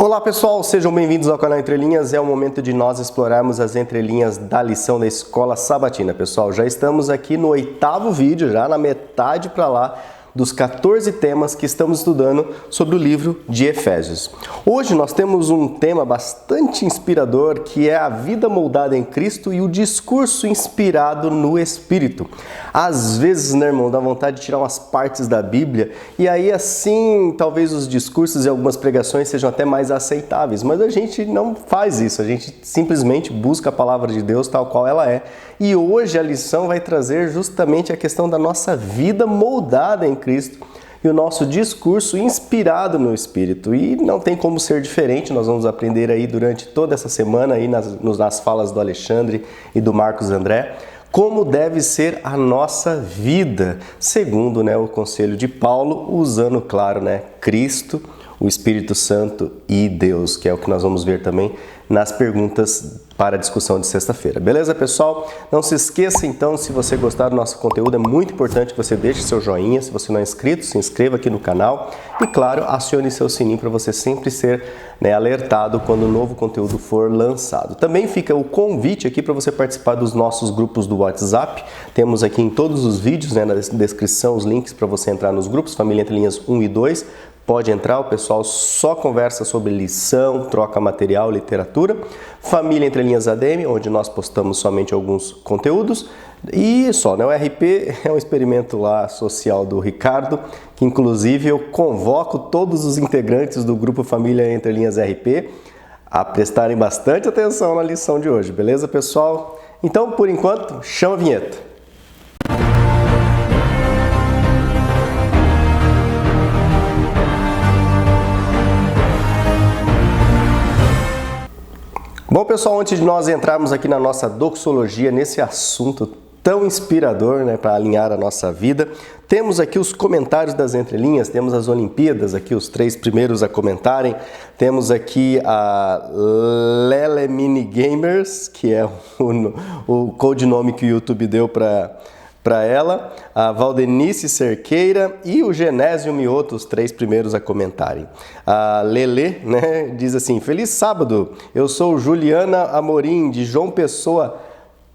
Olá pessoal, sejam bem-vindos ao canal Entre Linhas. É o momento de nós explorarmos as entrelinhas da lição da Escola Sabatina. Pessoal, já estamos aqui no 8º vídeo, já na metade para lá dos 14 temas que estamos estudando sobre o livro de Efésios. Hoje nós temos um tema bastante inspirador, que é a vida moldada em Cristo e o discurso inspirado no Espírito. Às vezes, né, irmão, dá vontade de tirar umas partes da Bíblia e aí assim, talvez os discursos e algumas pregações sejam até mais aceitáveis, mas a gente não faz isso, a gente simplesmente busca a palavra de Deus tal qual ela é. E hoje a lição vai trazer justamente a questão da nossa vida moldada em Cristo e o nosso discurso inspirado no Espírito. E não tem como ser diferente, nós vamos aprender aí durante toda essa semana aí nas falas do Alexandre e do Marcos André, como deve ser a nossa vida, segundo, né, o conselho de Paulo, usando, claro, né, Cristo, o Espírito Santo e Deus, que é o que nós vamos ver também nas perguntas para a discussão de sexta-feira. Beleza, pessoal? Não se esqueça, então, se você gostar do nosso conteúdo, é muito importante que você deixe seu joinha. Se você não é inscrito, se inscreva aqui no canal e, claro, acione seu sininho para você sempre ser, né, alertado quando um novo conteúdo for lançado. Também fica o convite aqui para você participar dos nossos grupos do WhatsApp. Temos aqui em todos os vídeos, né, na descrição, os links para você entrar nos grupos, Família Entre Linhas 1 e 2. Pode entrar, o pessoal só conversa sobre lição, troca material, literatura. Família Entre Linhas ADM, onde nós postamos somente alguns conteúdos. E só, né? O RP é um experimento lá social do Ricardo, que inclusive eu convoco todos os integrantes do grupo Família Entre Linhas RP a prestarem bastante atenção na lição de hoje, beleza, pessoal? Então, por enquanto, chama a vinheta. Bom, pessoal, antes de nós entrarmos aqui na nossa doxologia, nesse assunto tão inspirador, né, para alinhar a nossa vida, temos aqui os comentários das entrelinhas, temos as Olimpíadas, aqui os 3 primeiros a comentarem, temos aqui a Lele Mini Gamers, que é o codinome que o YouTube deu para ela, a Valdenice Cerqueira e o Genésio Mioto, os 3 primeiros a comentarem. A Lele, né, diz assim: feliz sábado, eu sou Juliana Amorim, de João Pessoa,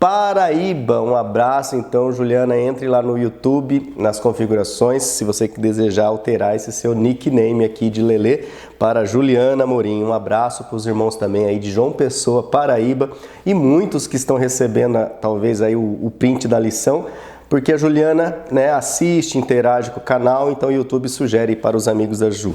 Paraíba. Um abraço, então, Juliana, entre lá no YouTube, nas configurações, se você desejar alterar esse seu nickname aqui de Lele para Juliana Amorim. Um abraço para os irmãos também aí de João Pessoa, Paraíba, e muitos que estão recebendo, talvez, aí o print da lição, porque a Juliana, né, assiste, interage com o canal, então o YouTube sugere para os amigos da Ju.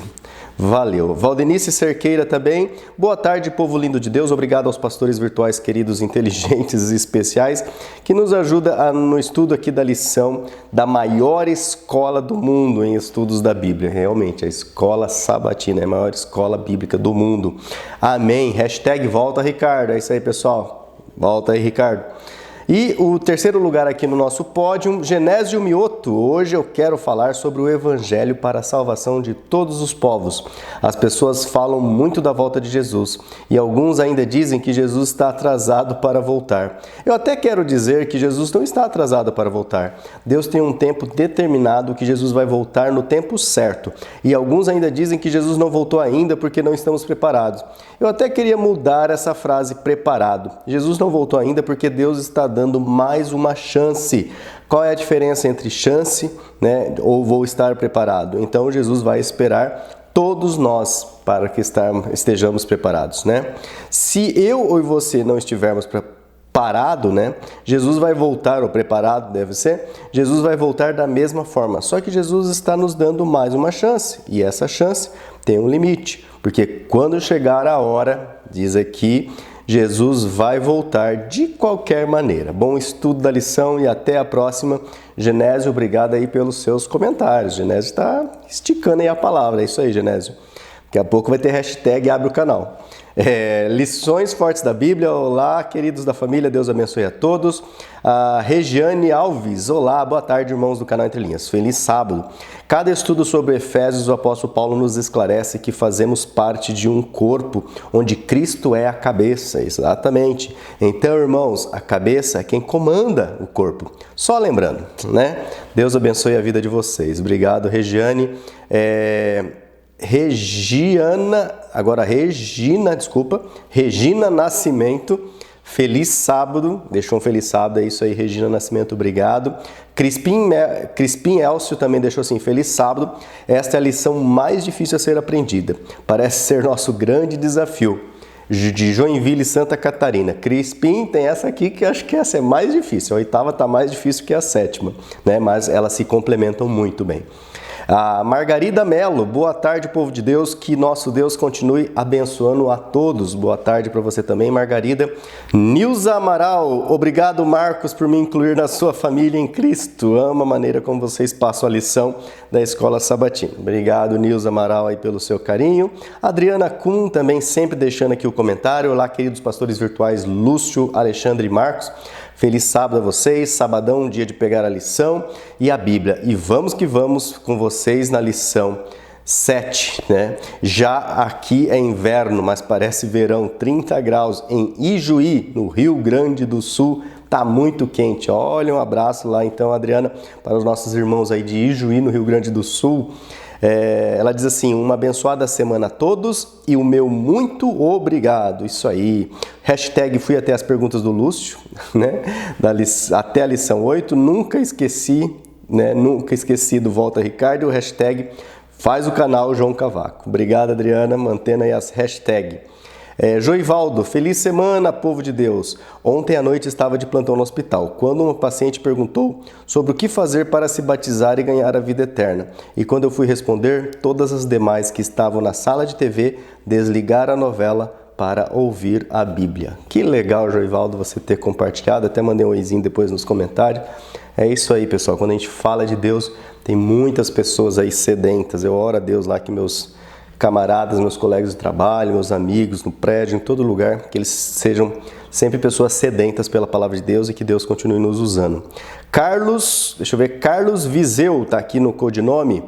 Valeu. Valdenice Cerqueira também. Boa tarde, povo lindo de Deus. Obrigado aos pastores virtuais queridos, inteligentes e especiais, que nos ajuda no estudo aqui da lição da maior escola do mundo em estudos da Bíblia. Realmente, a Escola Sabatina é a maior escola bíblica do mundo. Amém. Hashtag volta, Ricardo. É isso aí, pessoal. Volta aí, Ricardo. E o terceiro lugar aqui no nosso pódio, Genésio Mioto. Hoje eu quero falar sobre o Evangelho para a salvação de todos os povos. As pessoas falam muito da volta de Jesus e alguns ainda dizem que Jesus está atrasado para voltar. Eu até quero dizer que Jesus não está atrasado para voltar. Deus tem um tempo determinado que Jesus vai voltar no tempo certo. E alguns ainda dizem que Jesus não voltou ainda porque não estamos preparados. Eu até queria mudar essa frase preparado. Jesus não voltou ainda porque Deus está dando mais uma chance. Qual é a diferença entre chance, né, ou vou estar preparado? Então Jesus vai esperar todos nós para que estejamos preparados, né? Se eu ou você não estivermos parado, né, Jesus vai voltar, ou preparado deve ser, Jesus vai voltar da mesma forma. Só que Jesus está nos dando mais uma chance, e essa chance tem um limite, porque quando chegar a hora, diz aqui, Jesus vai voltar de qualquer maneira. Bom estudo da lição e até a próxima. Genésio, obrigado aí pelos seus comentários. Genésio está esticando aí a palavra, é isso aí, Genésio. Daqui a pouco vai ter hashtag abre o canal. Lições fortes da Bíblia. Olá, queridos da família, Deus abençoe a todos. A Regiane Alves, olá, boa tarde, irmãos do canal Entre Linhas. Feliz sábado. Cada estudo sobre Efésios, o apóstolo Paulo nos esclarece que fazemos parte de um corpo onde Cristo é a cabeça, exatamente. Então, irmãos, a cabeça é quem comanda o corpo. Só lembrando, né? Deus abençoe a vida de vocês. Obrigado, Regiane. Regina Nascimento, feliz sábado, deixou um feliz sábado, é isso aí, Regina Nascimento, obrigado. Crispim Elcio também deixou assim, feliz sábado, esta é a lição mais difícil a ser aprendida, parece ser nosso grande desafio. De Joinville, Santa Catarina. Crispim tem essa aqui que acho que essa é mais difícil, a oitava está mais difícil que a sétima, né? Mas elas se complementam muito bem. A Margarida Melo, boa tarde, povo de Deus, que nosso Deus continue abençoando a todos. Boa tarde para você também, Margarida. Nilza Amaral, obrigado, Marcos, por me incluir na sua família em Cristo. Amo a maneira como vocês passam a lição da Escola Sabatina. Obrigado, Nilza Amaral, aí pelo seu carinho. Adriana Kuhn também sempre deixando aqui o comentário. Olá, queridos pastores virtuais Lúcio, Alexandre e Marcos. Feliz sábado a vocês, sabadão, dia de pegar a lição e a Bíblia. E vamos que vamos com vocês na lição 7, né? Já aqui é inverno, mas parece verão, 30 graus em Ijuí, no Rio Grande do Sul. Tá muito quente. Olha, um abraço lá então, Adriana, para os nossos irmãos aí de Ijuí, no Rio Grande do Sul. Ela diz assim, uma abençoada semana a todos e o meu muito obrigado. Isso aí. Hashtag fui até as perguntas do Lúcio, né? Até a lição 8. Nunca esqueci, né? Nunca esqueci do Volta Ricardo. Hashtag faz o canal João Cavaco. Obrigado, Adriana. Mantendo aí as hashtags. Joivaldo, feliz semana, povo de Deus. Ontem à noite estava de plantão no hospital, quando uma paciente perguntou sobre o que fazer para se batizar e ganhar a vida eterna. E quando eu fui responder, todas as demais que estavam na sala de TV desligaram a novela para ouvir a Bíblia. Que legal, Joivaldo, você ter compartilhado. Até mandei um oizinho depois nos comentários. É isso aí, pessoal. Quando a gente fala de Deus, tem muitas pessoas aí sedentas. Eu oro a Deus lá que meus camaradas, meus colegas de trabalho, meus amigos no prédio, em todo lugar, que eles sejam sempre pessoas sedentas pela palavra de Deus e que Deus continue nos usando. Carlos Viseu está aqui no codinome.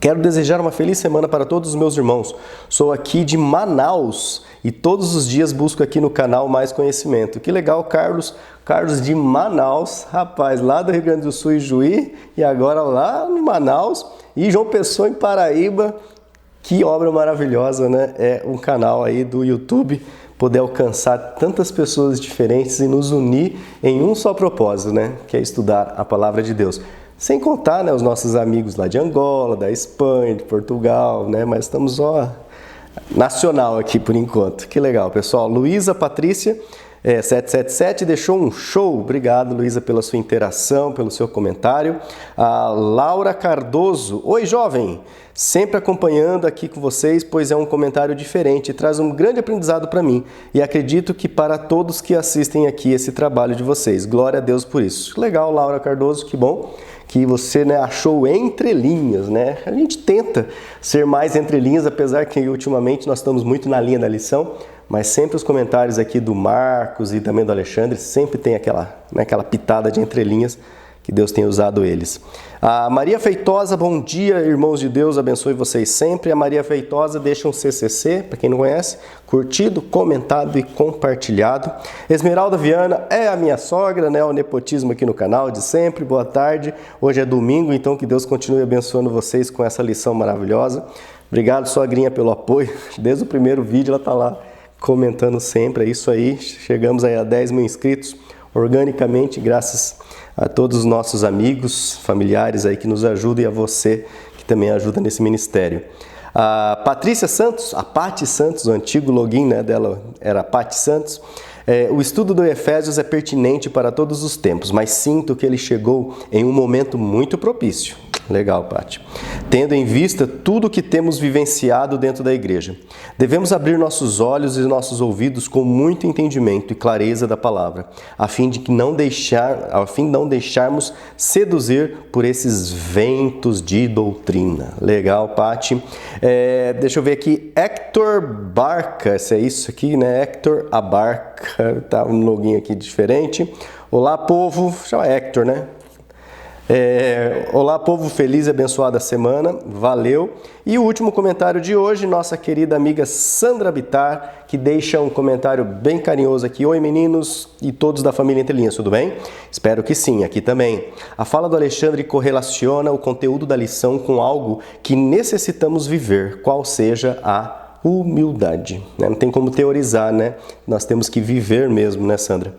Quero desejar uma feliz semana para todos os meus irmãos. Sou aqui de Manaus e todos os dias busco aqui no canal mais conhecimento. Que legal, Carlos. Carlos de Manaus, rapaz, lá do Rio Grande do Sul, Ijuí, e agora lá em Manaus e João Pessoa em Paraíba. Que obra maravilhosa, né? É um canal aí do YouTube poder alcançar tantas pessoas diferentes e nos unir em um só propósito, né? Que é estudar a palavra de Deus. Sem contar, né, os nossos amigos lá de Angola, da Espanha, de Portugal, né? Mas estamos nacional aqui por enquanto. Que legal, pessoal. Luísa Patrícia 777 deixou um show. Obrigado, Luísa, pela sua interação, pelo seu comentário. A Laura Cardoso. Oi, jovem. Sempre acompanhando aqui com vocês, pois é um comentário diferente e traz um grande aprendizado para mim. E acredito que para todos que assistem aqui esse trabalho de vocês. Glória a Deus por isso. Legal, Laura Cardoso, que bom que você, né, achou entre linhas, né? A gente tenta ser mais entre linhas, apesar que ultimamente nós estamos muito na linha da lição, mas sempre os comentários aqui do Marcos e também do Alexandre sempre tem aquela pitada de entrelinhas que Deus tem usado eles. A Maria Feitosa, bom dia, irmãos de Deus, abençoe vocês sempre. A Maria Feitosa deixa um CCC, para quem não conhece, curtido, comentado e compartilhado. Esmeralda Viana é a minha sogra, né? O nepotismo aqui no canal de sempre. Boa tarde. Hoje é domingo, então que Deus continue abençoando vocês com essa lição maravilhosa. Obrigado, sogrinha, pelo apoio. Desde o primeiro vídeo ela está lá comentando sempre. É isso aí. Chegamos aí a 10 mil inscritos organicamente, graças a todos os nossos amigos, familiares aí que nos ajudam e a você que também ajuda nesse ministério. A Patrícia Santos, a Pati Santos, o antigo login, né, dela era Pati Santos. O estudo do Efésios é pertinente para todos os tempos, mas sinto que ele chegou em um momento muito propício. Legal, Pati. Tendo em vista tudo o que temos vivenciado dentro da igreja, devemos abrir nossos olhos e nossos ouvidos com muito entendimento e clareza da palavra, a fim de não deixarmos seduzir por esses ventos de doutrina. Legal, Pati. Deixa eu ver aqui, Hector Barca, se é isso aqui, né? Hector Abarca, tá um login aqui diferente. Olá, povo. Chama Hector, né? Olá, povo, feliz e abençoada semana, valeu. E o último comentário de hoje, nossa querida amiga Sandra Bittar, que deixa um comentário bem carinhoso aqui. Oi, meninos e todos da família Entre Linhas, tudo bem? Espero que sim, aqui também. A fala do Alexandre correlaciona o conteúdo da lição com algo que necessitamos viver, qual seja a humildade. Não tem como teorizar, né? Nós temos que viver mesmo, né, Sandra?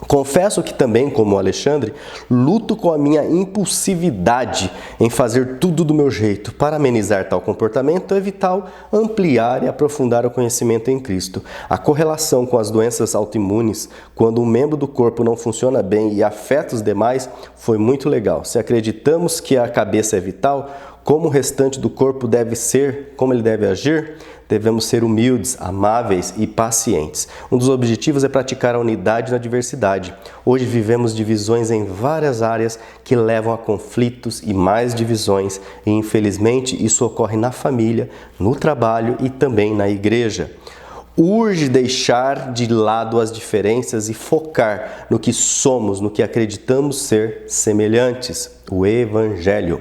Confesso que também, como o Alexandre, luto com a minha impulsividade em fazer tudo do meu jeito. Para amenizar tal comportamento, é vital ampliar e aprofundar o conhecimento em Cristo. A correlação com as doenças autoimunes, quando um membro do corpo não funciona bem e afeta os demais, foi muito legal. Se acreditamos que a cabeça é vital, como o restante do corpo deve ser, como ele deve agir, devemos ser humildes, amáveis e pacientes. Um dos objetivos é praticar a unidade na diversidade. Hoje vivemos divisões em várias áreas que levam a conflitos e mais divisões, e infelizmente isso ocorre na família, no trabalho e também na igreja. Urge deixar de lado as diferenças e focar no que somos, no que acreditamos ser semelhantes, o Evangelho.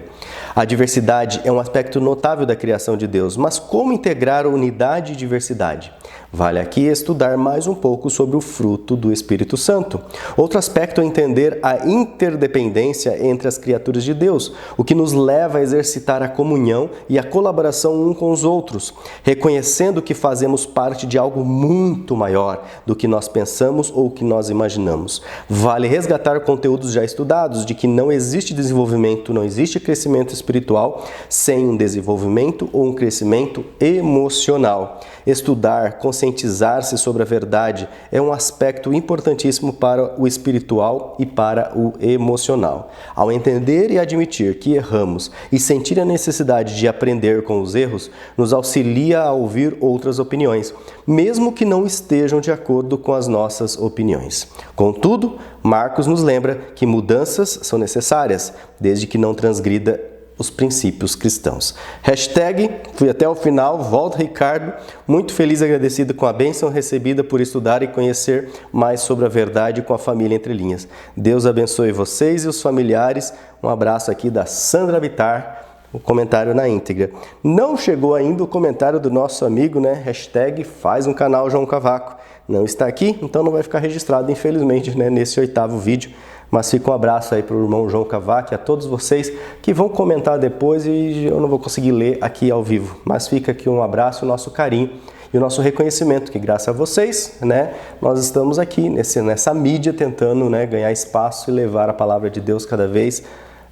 A diversidade é um aspecto notável da criação de Deus, mas como integrar unidade e diversidade? Vale aqui estudar mais um pouco sobre o fruto do Espírito Santo. Outro aspecto é entender a interdependência entre as criaturas de Deus, o que nos leva a exercitar a comunhão e a colaboração um com os outros, reconhecendo que fazemos parte de algo muito maior do que nós pensamos ou que nós imaginamos. Vale resgatar conteúdos já estudados de que não existe desenvolvimento, não existe crescimento espiritual sem um desenvolvimento ou um crescimento emocional. Estudar, conscientizar-se sobre a verdade é um aspecto importantíssimo para o espiritual e para o emocional. Ao entender e admitir que erramos e sentir a necessidade de aprender com os erros, nos auxilia a ouvir outras opiniões, mesmo que não estejam de acordo com as nossas opiniões. Contudo, Marcos nos lembra que mudanças são necessárias, desde que não transgrida os princípios cristãos. Hashtag, fui até o final, volta Ricardo, muito feliz e agradecido com a bênção recebida por estudar e conhecer mais sobre a verdade com a família Entre Linhas. Deus abençoe vocês e os familiares. Um abraço aqui da Sandra Bittar, o comentário na íntegra. Não chegou ainda o comentário do nosso amigo, né? Hashtag faz um canal João Cavaco. Não está aqui, então não vai ficar registrado, infelizmente, né, nesse 8º vídeo. Mas fica um abraço aí para o irmão João Cavaco e a todos vocês que vão comentar depois e eu não vou conseguir ler aqui ao vivo. Mas fica aqui um abraço, o nosso carinho e o nosso reconhecimento, que graças a vocês, né, nós estamos aqui nessa mídia tentando, né, ganhar espaço e levar a palavra de Deus cada vez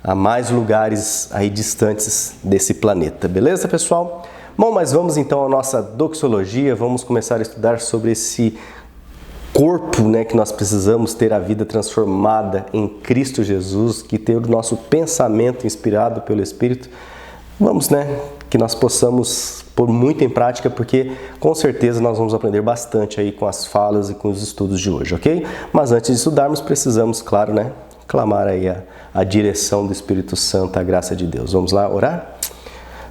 a mais lugares aí distantes desse planeta. Beleza, pessoal? Bom, mas vamos então à nossa doxologia, vamos começar a estudar sobre esse corpo, né, que nós precisamos ter a vida transformada em Cristo Jesus, que ter o nosso pensamento inspirado pelo Espírito. Vamos, né, que nós possamos pôr muito em prática, porque com certeza nós vamos aprender bastante aí com as falas e com os estudos de hoje, ok? Mas antes de estudarmos, precisamos, claro, né, clamar aí a direção do Espírito Santo, a graça de Deus. Vamos lá orar?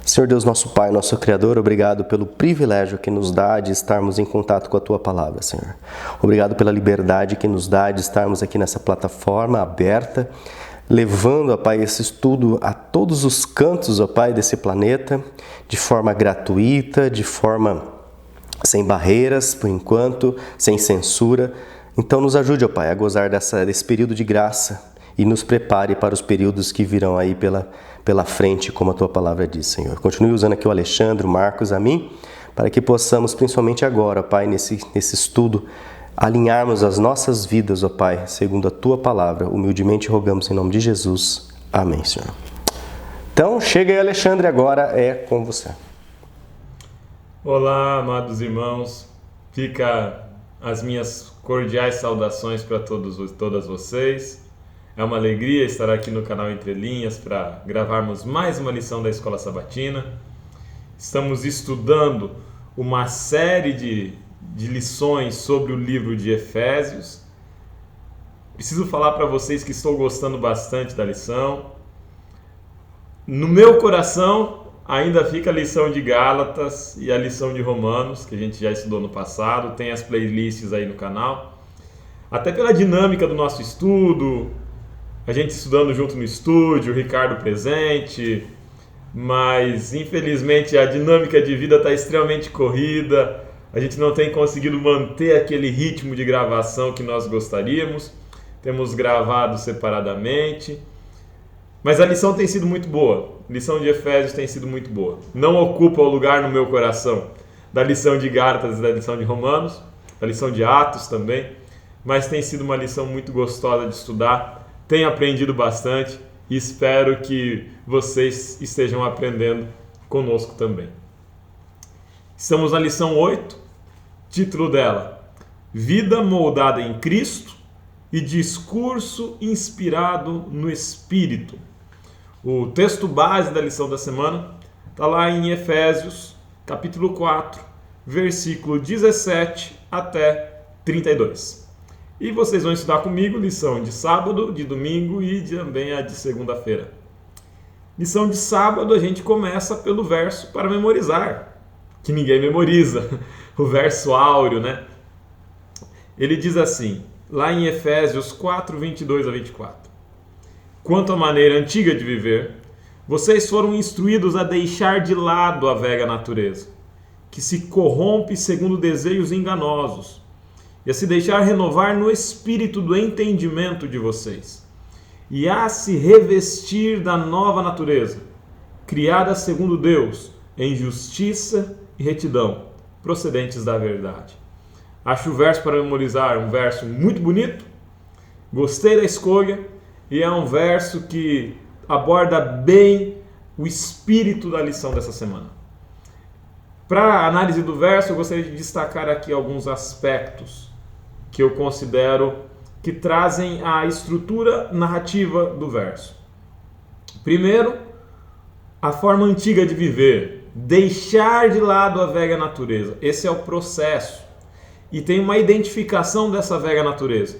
Senhor Deus, nosso Pai, nosso Criador, obrigado pelo privilégio que nos dá de estarmos em contato com a Tua Palavra, Senhor. Obrigado pela liberdade que nos dá de estarmos aqui nessa plataforma aberta, levando, ó Pai, esse estudo a todos os cantos, ó Pai, desse planeta, de forma gratuita, de forma sem barreiras, por enquanto, sem censura. Então nos ajude, ó Pai, a gozar desse período de graça e nos prepare para os períodos que virão aí pela frente, como a Tua Palavra diz, Senhor. Continue usando aqui o Alexandre, o Marcos, a mim, para que possamos, principalmente agora, ó Pai, nesse estudo, alinharmos as nossas vidas, ó Pai, segundo a Tua Palavra. Humildemente rogamos em nome de Jesus. Amém, Senhor. Então, chega aí, Alexandre, agora é com você. Olá, amados irmãos. Fica as minhas cordiais saudações para todas vocês. É uma alegria estar aqui no canal Entre Linhas para gravarmos mais uma lição da Escola Sabatina. Estamos estudando uma série de lições sobre o livro de Efésios. Preciso falar para vocês que estou gostando bastante da lição. No meu coração ainda fica a lição de Gálatas e a lição de Romanos, que a gente já estudou no passado. Tem as playlists aí no canal. Até pela dinâmica do nosso estudo, a gente estudando junto no estúdio, o Ricardo presente, mas infelizmente a dinâmica de vida está extremamente corrida, a gente não tem conseguido manter aquele ritmo de gravação que nós gostaríamos, temos gravado separadamente, mas a lição tem sido muito boa, a lição de Efésios tem sido muito boa. Não ocupa o lugar no meu coração da lição de Gálatas e da lição de Romanos, da lição de Atos também, mas tem sido uma lição muito gostosa de estudar, tenho aprendido bastante e espero que vocês estejam aprendendo conosco também. Estamos na lição 8, título dela: Vida moldada em Cristo e discurso inspirado no Espírito. O texto base da lição da semana está lá em Efésios, capítulo 4, versículo 17 até 32. E vocês vão estudar comigo lição de sábado, de domingo e também a de segunda-feira. Lição de sábado a gente começa pelo verso para memorizar, que ninguém memoriza, o verso áureo, né? Ele diz assim, lá em Efésios 4, 22 a 24. Quanto à maneira antiga de viver, vocês foram instruídos a deixar de lado a velha natureza, que se corrompe segundo desejos enganosos, e a se deixar renovar no espírito do entendimento de vocês, e a se revestir da nova natureza, criada segundo Deus, em justiça e retidão, procedentes da verdade. Acho o verso para memorizar um verso muito bonito, gostei da escolha, e é um verso que aborda bem o espírito da lição dessa semana. Para a análise do verso, eu gostaria de destacar aqui alguns aspectos que eu considero que trazem a estrutura narrativa do verso. Primeiro, a forma antiga de viver, deixar de lado a velha natureza. Esse é o processo. E tem uma identificação dessa velha natureza.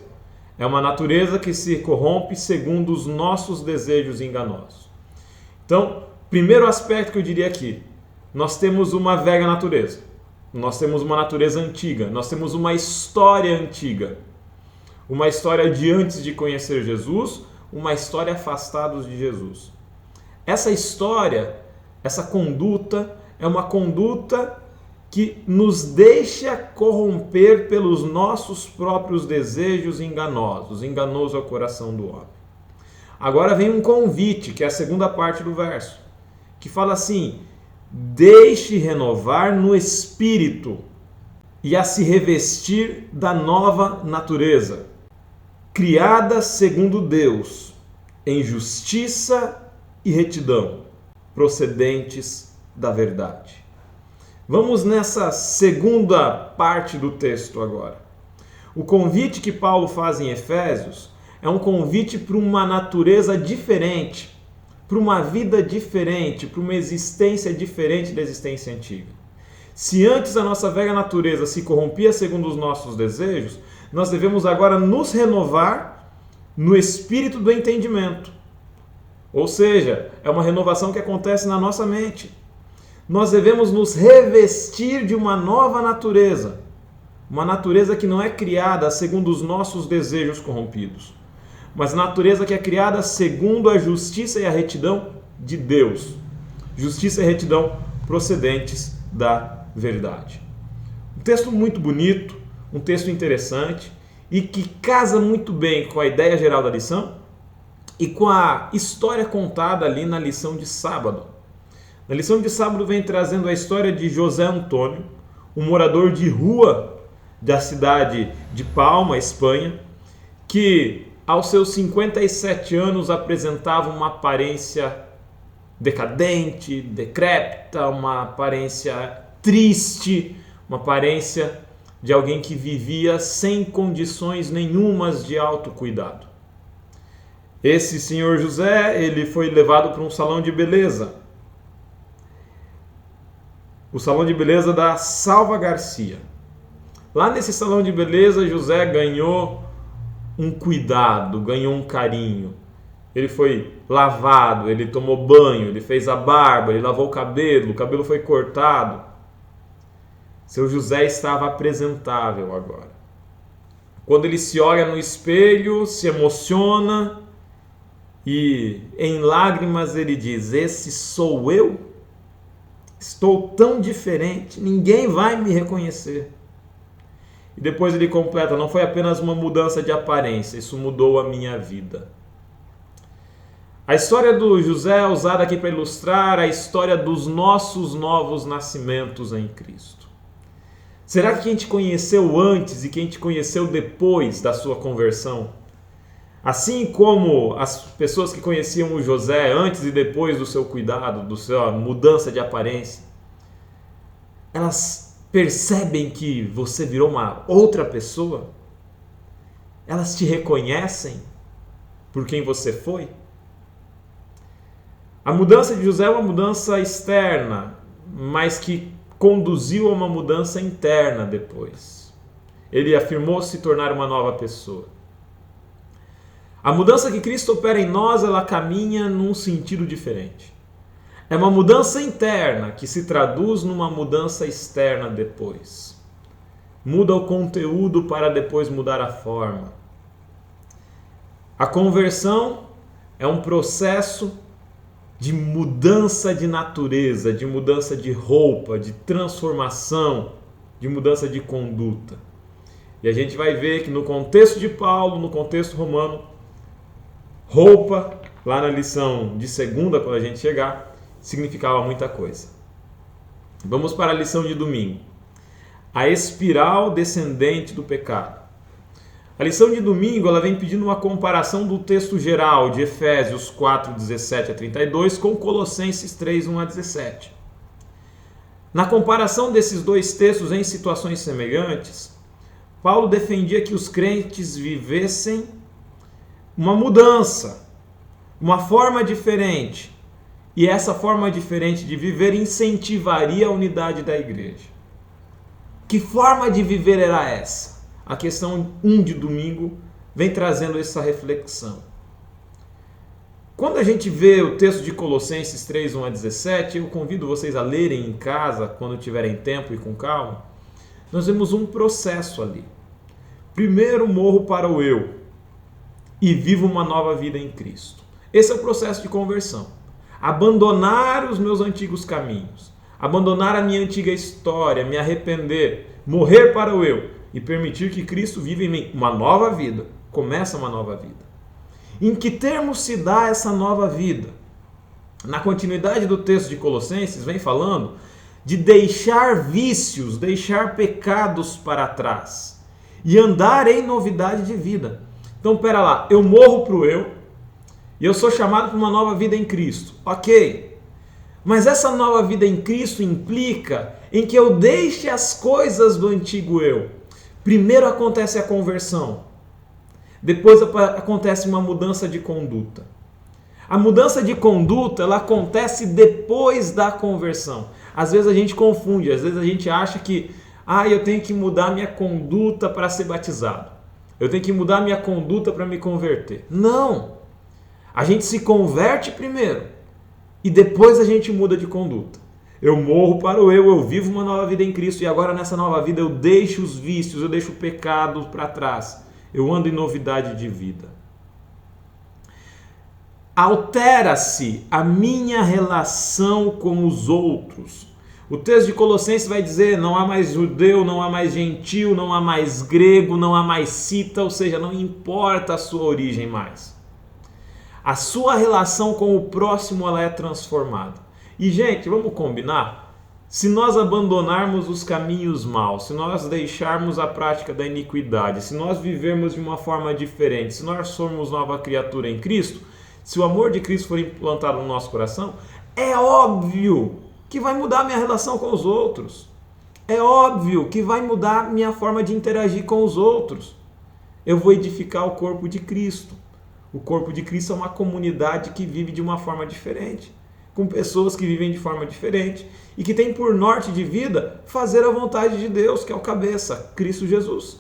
É uma natureza que se corrompe segundo os nossos desejos enganosos. Então, primeiro aspecto que eu diria aqui, nós temos uma velha natureza. Nós temos uma natureza antiga, nós temos uma história antiga. Uma história de antes de conhecer Jesus, uma história afastados de Jesus. Essa história, essa conduta, é uma conduta que nos deixa corromper pelos nossos próprios desejos enganosos. Enganoso é o coração do homem. Agora vem um convite, que é a segunda parte do verso, que fala assim: deixe renovar no espírito e a se revestir da nova natureza, criada segundo Deus, em justiça e retidão, procedentes da verdade. Vamos nessa segunda parte do texto agora. O convite que Paulo faz em Efésios é um convite para uma natureza diferente, para uma vida diferente, para uma existência diferente da existência antiga. Se antes a nossa velha natureza se corrompia segundo os nossos desejos, nós devemos agora nos renovar no espírito do entendimento. Ou seja, é uma renovação que acontece na nossa mente. Nós devemos nos revestir de uma nova natureza. Uma natureza que não é criada segundo os nossos desejos corrompidos, mas natureza que é criada segundo a justiça e a retidão de Deus. Justiça e retidão procedentes da verdade. Um texto muito bonito, um texto interessante e que casa muito bem com a ideia geral da lição e com a história contada ali na lição de sábado. Na lição de sábado vem trazendo a história de José Antônio, um morador de rua da cidade de Palma, Espanha, que aos seus 57 anos apresentava uma aparência decadente, decrépita, uma aparência triste, uma aparência de alguém que vivia sem condições nenhumas de autocuidado. Esse senhor José, ele foi levado para um salão de beleza. O salão de beleza da Salva Garcia. Lá nesse salão de beleza, José ganhou um cuidado, ganhou um carinho. Ele foi lavado, ele tomou banho, ele fez a barba, ele lavou o cabelo foi cortado. Seu José estava apresentável agora. Quando ele se olha no espelho, se emociona e em lágrimas ele diz: esse sou eu? Estou tão diferente, ninguém vai me reconhecer. E depois ele completa: não foi apenas uma mudança de aparência, isso mudou a minha vida. A história do José é usada aqui para ilustrar a história dos nossos novos nascimentos em Cristo. Será que quem te conheceu antes e quem te conheceu depois da sua conversão, assim como as pessoas que conheciam o José antes e depois do seu cuidado, da sua mudança de aparência, elas percebem que você virou uma outra pessoa? Elas te reconhecem por quem você foi? A mudança de José é uma mudança externa, mas que conduziu a uma mudança interna depois. Ele afirmou se tornar uma nova pessoa. A mudança que Cristo opera em nós, ela caminha num sentido diferente. É uma mudança interna que se traduz numa mudança externa depois. Muda o conteúdo para depois mudar a forma. A conversão é um processo de mudança de natureza, de mudança de roupa, de transformação, de mudança de conduta. E a gente vai ver que no contexto de Paulo, no contexto romano, roupa, lá na lição de segunda, quando a gente chegar, significava muita coisa. Vamos para a lição de domingo. A espiral descendente do pecado. A lição de domingo ela vem pedindo uma comparação do texto geral de Efésios 4, 17 a 32 com Colossenses 3, 1 a 17. Na comparação desses dois textos em situações semelhantes, Paulo defendia que os crentes vivessem uma mudança, uma forma diferente. E essa forma diferente de viver incentivaria a unidade da igreja. Que forma de viver era essa? A questão 1 de domingo vem trazendo essa reflexão. Quando a gente vê o texto de Colossenses 3, 1 a 17, eu convido vocês a lerem em casa, quando tiverem tempo e com calma. Nós vemos um processo ali. Primeiro morro para o eu e vivo uma nova vida em Cristo. Esse é o processo de conversão. Abandonar os meus antigos caminhos, abandonar a minha antiga história, me arrepender, morrer para o eu e permitir que Cristo viva em mim uma nova vida. Começa uma nova vida. Em que termos se dá essa nova vida? Na continuidade do texto de Colossenses, vem falando de deixar vícios, deixar pecados para trás e andar em novidade de vida. Então, pera lá, eu morro para o eu e eu sou chamado para uma nova vida em Cristo. Ok, mas essa nova vida em Cristo implica em que eu deixe as coisas do antigo eu. Primeiro acontece a conversão, depois acontece uma mudança de conduta. A mudança de conduta ela acontece depois da conversão. Às vezes a gente confunde, às vezes a gente acha que eu tenho que mudar minha conduta para ser batizado. Eu tenho que mudar minha conduta para me converter. Não! A gente se converte primeiro e depois a gente muda de conduta. Eu morro para o eu vivo uma nova vida em Cristo e agora nessa nova vida eu deixo os vícios, eu deixo o pecado para trás. Eu ando em novidade de vida. Altera-se a minha relação com os outros. O texto de Colossenses vai dizer: não há mais judeu, não há mais gentil, não há mais grego, não há mais cita, ou seja, não importa a sua origem mais. A sua relação com o próximo ela é transformada. E, gente, vamos combinar? Se nós abandonarmos os caminhos maus, se nós deixarmos a prática da iniquidade, se nós vivermos de uma forma diferente, se nós formos nova criatura em Cristo, se o amor de Cristo for implantado no nosso coração, é óbvio que vai mudar a minha relação com os outros. É óbvio que vai mudar a minha forma de interagir com os outros. Eu vou edificar o corpo de Cristo. O corpo de Cristo é uma comunidade que vive de uma forma diferente, com pessoas que vivem de forma diferente e que tem por norte de vida fazer a vontade de Deus, que é o cabeça, Cristo Jesus.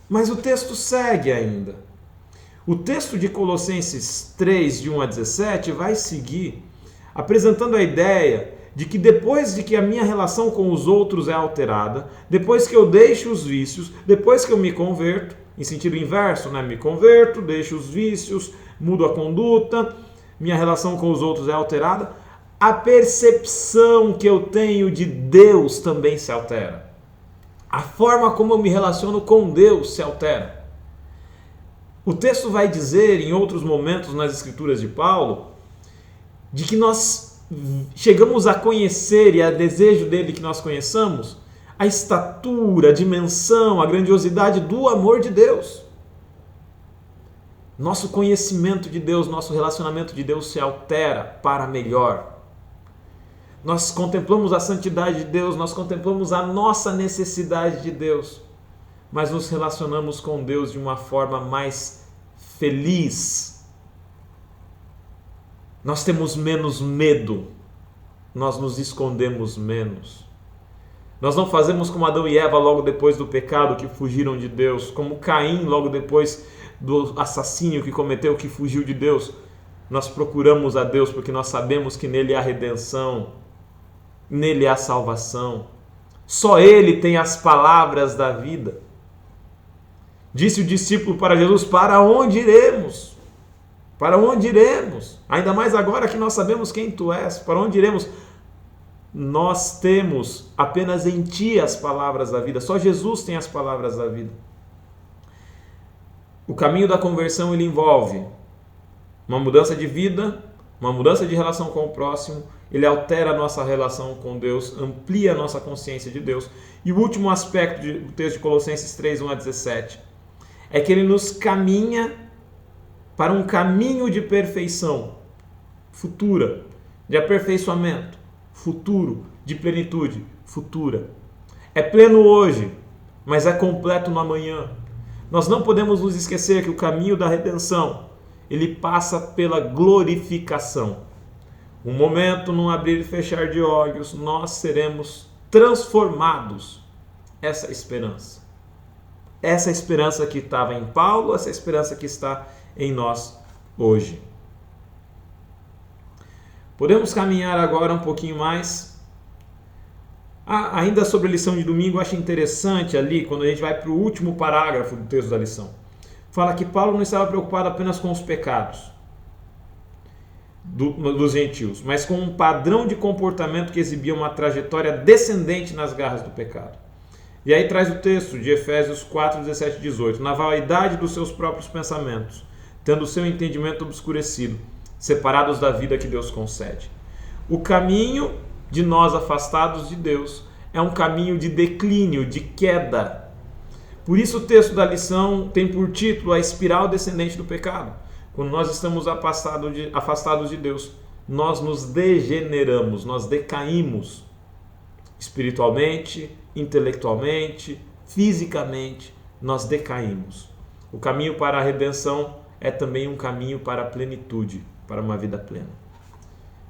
Mas o texto segue ainda. O texto de Colossenses 3, de 1 a 17, vai seguir apresentando a ideia de que depois de que a minha relação com os outros é alterada, depois que eu deixo os vícios, depois que eu me converto, em sentido inverso, né? Me converto, deixo os vícios, mudo a conduta, minha relação com os outros é alterada, a percepção que eu tenho de Deus também se altera. A forma como eu me relaciono com Deus se altera. O texto vai dizer, em outros momentos nas Escrituras de Paulo, de que nós chegamos a conhecer, e é desejo dele que nós conheçamos, a estatura, a dimensão, a grandiosidade do amor de Deus. Nosso conhecimento de Deus, nosso relacionamento de Deus se altera para melhor. Nós contemplamos a santidade de Deus, nós contemplamos a nossa necessidade de Deus, mas nos relacionamos com Deus de uma forma mais feliz. Nós temos menos medo, nós nos escondemos menos. Nós não fazemos como Adão e Eva logo depois do pecado, que fugiram de Deus, como Caim logo depois do assassínio que cometeu, que fugiu de Deus. Nós procuramos a Deus porque nós sabemos que nele há redenção, nele há salvação. Só ele tem as palavras da vida. Disse o discípulo para Jesus: para onde iremos? Para onde iremos? Ainda mais agora que nós sabemos quem tu és. Para onde iremos? Nós temos apenas em ti as palavras da vida. Só Jesus tem as palavras da vida. O caminho da conversão, ele envolve uma mudança de vida, uma mudança de relação com o próximo, ele altera a nossa relação com Deus, amplia a nossa consciência de Deus. E o último aspecto do texto de Colossenses 3, 1 a 17, é que ele nos caminha para um caminho de perfeição futura, de aperfeiçoamento futuro, de plenitude futura. É pleno hoje, mas é completo no amanhã. Nós não podemos nos esquecer que o caminho da redenção, ele passa pela glorificação. Um momento, num abrir e fechar de olhos, nós seremos transformados. Essa esperança. Essa esperança que estava em Paulo, essa esperança que está em nós hoje. Podemos caminhar agora um pouquinho mais. Ainda sobre a lição de domingo, eu acho interessante ali, quando a gente vai para o último parágrafo do texto da lição. Fala que Paulo não estava preocupado apenas com os pecados dos gentios, mas com um padrão de comportamento que exibia uma trajetória descendente nas garras do pecado. E aí traz o texto de Efésios 4, 17 e 18. Na vaidade dos seus próprios pensamentos, tendo o seu entendimento obscurecido, separados da vida que Deus concede. O caminho de nós afastados de Deus é um caminho de declínio, de queda. Por isso o texto da lição tem por título a espiral descendente do pecado. Quando nós estamos afastados de Deus, nós nos degeneramos, nós decaímos espiritualmente, intelectualmente, fisicamente, nós decaímos. O caminho para a redenção é também um caminho para a plenitude, para uma vida plena.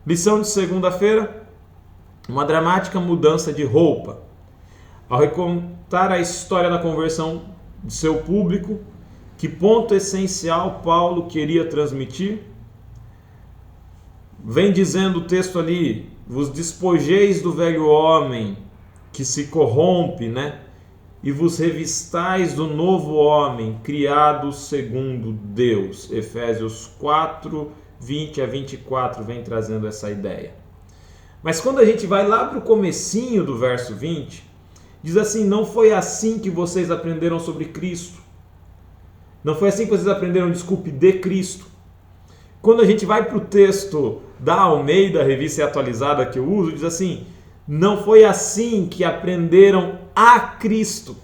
Lição de segunda-feira, uma dramática mudança de roupa. Ao recontar a história da conversão de seu público, que ponto essencial Paulo queria transmitir? Vem dizendo o texto ali: vos despojeis do velho homem que se corrompe, e vos revistais do novo homem, criado segundo Deus. Efésios 4, 20 a 24 vem trazendo essa ideia. Mas quando a gente vai lá para o comecinho do verso 20, diz assim: não foi assim que vocês aprenderam sobre Cristo. Não foi assim que vocês aprenderam, de Cristo. Quando a gente vai para o texto da Almeida, revista atualizada que eu uso, diz assim: não foi assim que aprenderam a Cristo.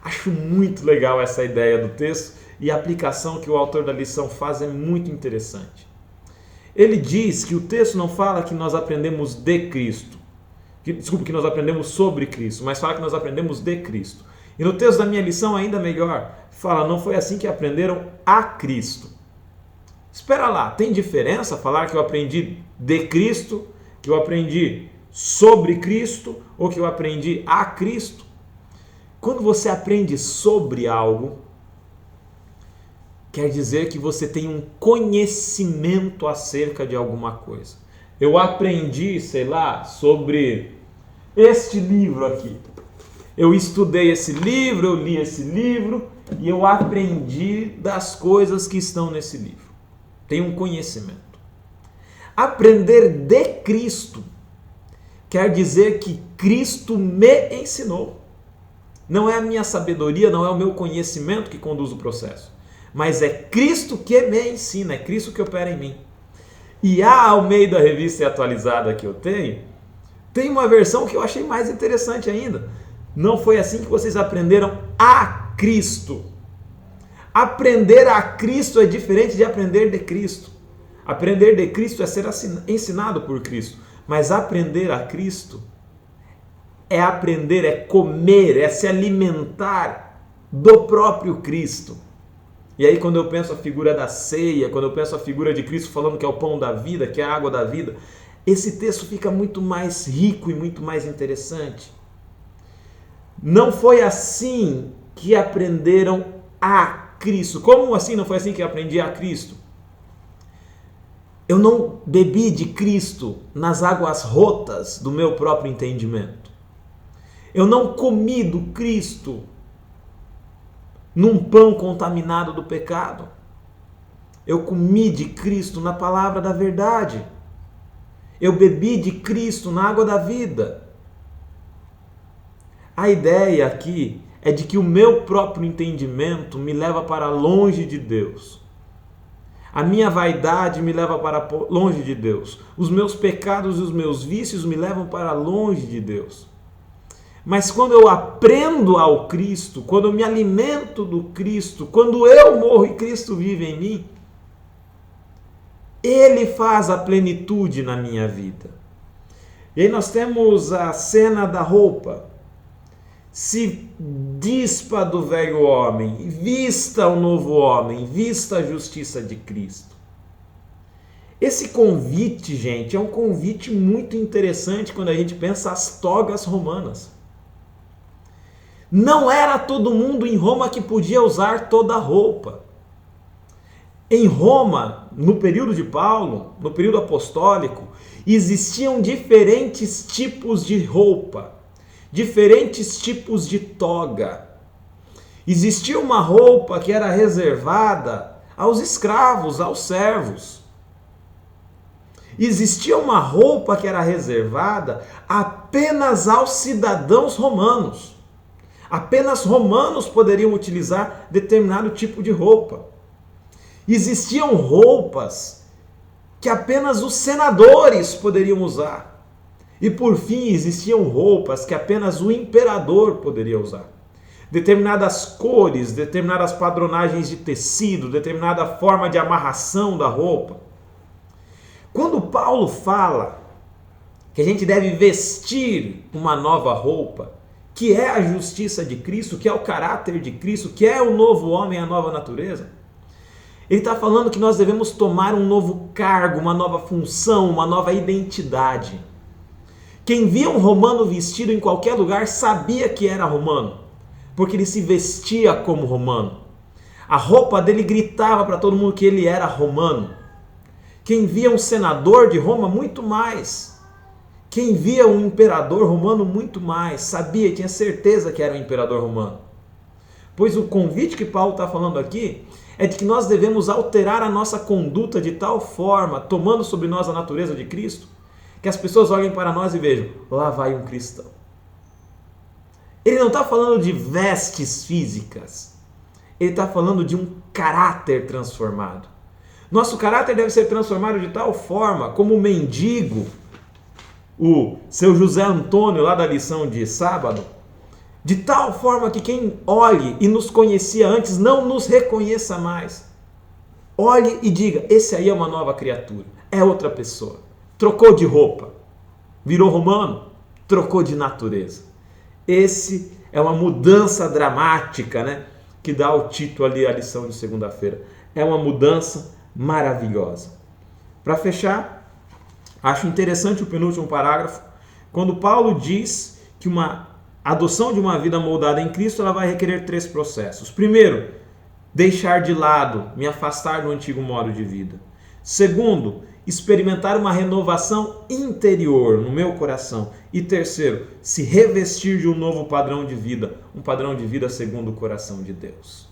Acho muito legal essa ideia do texto, e a aplicação que o autor da lição faz é muito interessante. Ele diz que o texto não fala que nós aprendemos de Cristo, que nós aprendemos sobre Cristo, mas fala que nós aprendemos de Cristo. E no texto da minha lição, ainda melhor, fala: não foi assim que aprenderam a Cristo. Espera lá, tem diferença falar que eu aprendi de Cristo, que eu aprendi sobre Cristo, ou que eu aprendi a Cristo? Quando você aprende sobre algo, quer dizer que você tem um conhecimento acerca de alguma coisa. Eu aprendi, sobre este livro aqui. Eu estudei esse livro, eu li esse livro e eu aprendi das coisas que estão nesse livro. Tenho um conhecimento. Aprender de Cristo quer dizer que Cristo me ensinou. Não é a minha sabedoria, não é o meu conhecimento que conduz o processo, mas é Cristo que me ensina, é Cristo que opera em mim. E a Almeida Revista e Atualizada que eu tenho, tem uma versão que eu achei mais interessante ainda. Não foi assim que vocês aprenderam a Cristo. Aprender a Cristo é diferente de aprender de Cristo. Aprender de Cristo é ser ensinado por Cristo. Mas aprender a Cristo é aprender, é comer, é se alimentar do próprio Cristo. E aí quando eu penso a figura da ceia, quando eu penso a figura de Cristo falando que é o pão da vida, que é a água da vida, esse texto fica muito mais rico e muito mais interessante. Não foi assim que aprenderam a Cristo. Como assim não foi assim que eu aprendi a Cristo? Eu não bebi de Cristo nas águas rotas do meu próprio entendimento. Eu não comi do Cristo num pão contaminado do pecado. Eu comi de Cristo na palavra da verdade. Eu bebi de Cristo na água da vida. A ideia aqui é de que o meu próprio entendimento me leva para longe de Deus. A minha vaidade me leva para longe de Deus. Os meus pecados e os meus vícios me levam para longe de Deus. Mas quando eu aprendo ao Cristo, quando eu me alimento do Cristo, quando eu morro e Cristo vive em mim, Ele faz a plenitude na minha vida. E aí nós temos a cena da roupa. Se dispa do velho homem, vista o novo homem, vista a justiça de Cristo. Esse convite, gente, é um convite muito interessante quando a gente pensa as togas romanas. Não era todo mundo em Roma que podia usar toda a roupa. Em Roma, no período de Paulo, no período apostólico, existiam diferentes tipos de roupa. Diferentes tipos de toga. Existia uma roupa que era reservada aos escravos, aos servos. Existia uma roupa que era reservada apenas aos cidadãos romanos. Apenas romanos poderiam utilizar determinado tipo de roupa. Existiam roupas que apenas os senadores poderiam usar. E por fim, existiam roupas que apenas o imperador poderia usar. Determinadas cores, determinadas padronagens de tecido, determinada forma de amarração da roupa. Quando Paulo fala que a gente deve vestir uma nova roupa, que é a justiça de Cristo, que é o caráter de Cristo, que é o novo homem, a nova natureza, ele está falando que nós devemos tomar um novo cargo, uma nova função, uma nova identidade. Quem via um romano vestido em qualquer lugar sabia que era romano, porque ele se vestia como romano. A roupa dele gritava para todo mundo que ele era romano. Quem via um senador de Roma, muito mais. Quem via um imperador romano, muito mais. Sabia, tinha certeza que era um imperador romano. Pois o convite que Paulo está falando aqui é de que nós devemos alterar a nossa conduta de tal forma, tomando sobre nós a natureza de Cristo, que as pessoas olhem para nós e vejam, lá vai um cristão. Ele não está falando de vestes físicas. Ele está falando de um caráter transformado. Nosso caráter deve ser transformado de tal forma, como o mendigo, o seu José Antônio, lá da lição de sábado, de tal forma que quem olhe e nos conhecia antes não nos reconheça mais. Olhe e diga, esse aí é uma nova criatura, é outra pessoa. Trocou de roupa, virou romano, trocou de natureza. Esse é uma mudança dramática, né? Que dá o título ali à lição de segunda-feira. É uma mudança maravilhosa. Para fechar, acho interessante o penúltimo parágrafo, quando Paulo diz que uma adoção de uma vida moldada em Cristo, ela vai requerer 3 processos. Primeiro, deixar de lado, me afastar do antigo modo de vida. Segundo, experimentar uma renovação interior no meu coração. E terceiro, se revestir de um novo padrão de vida, um padrão de vida segundo o coração de Deus.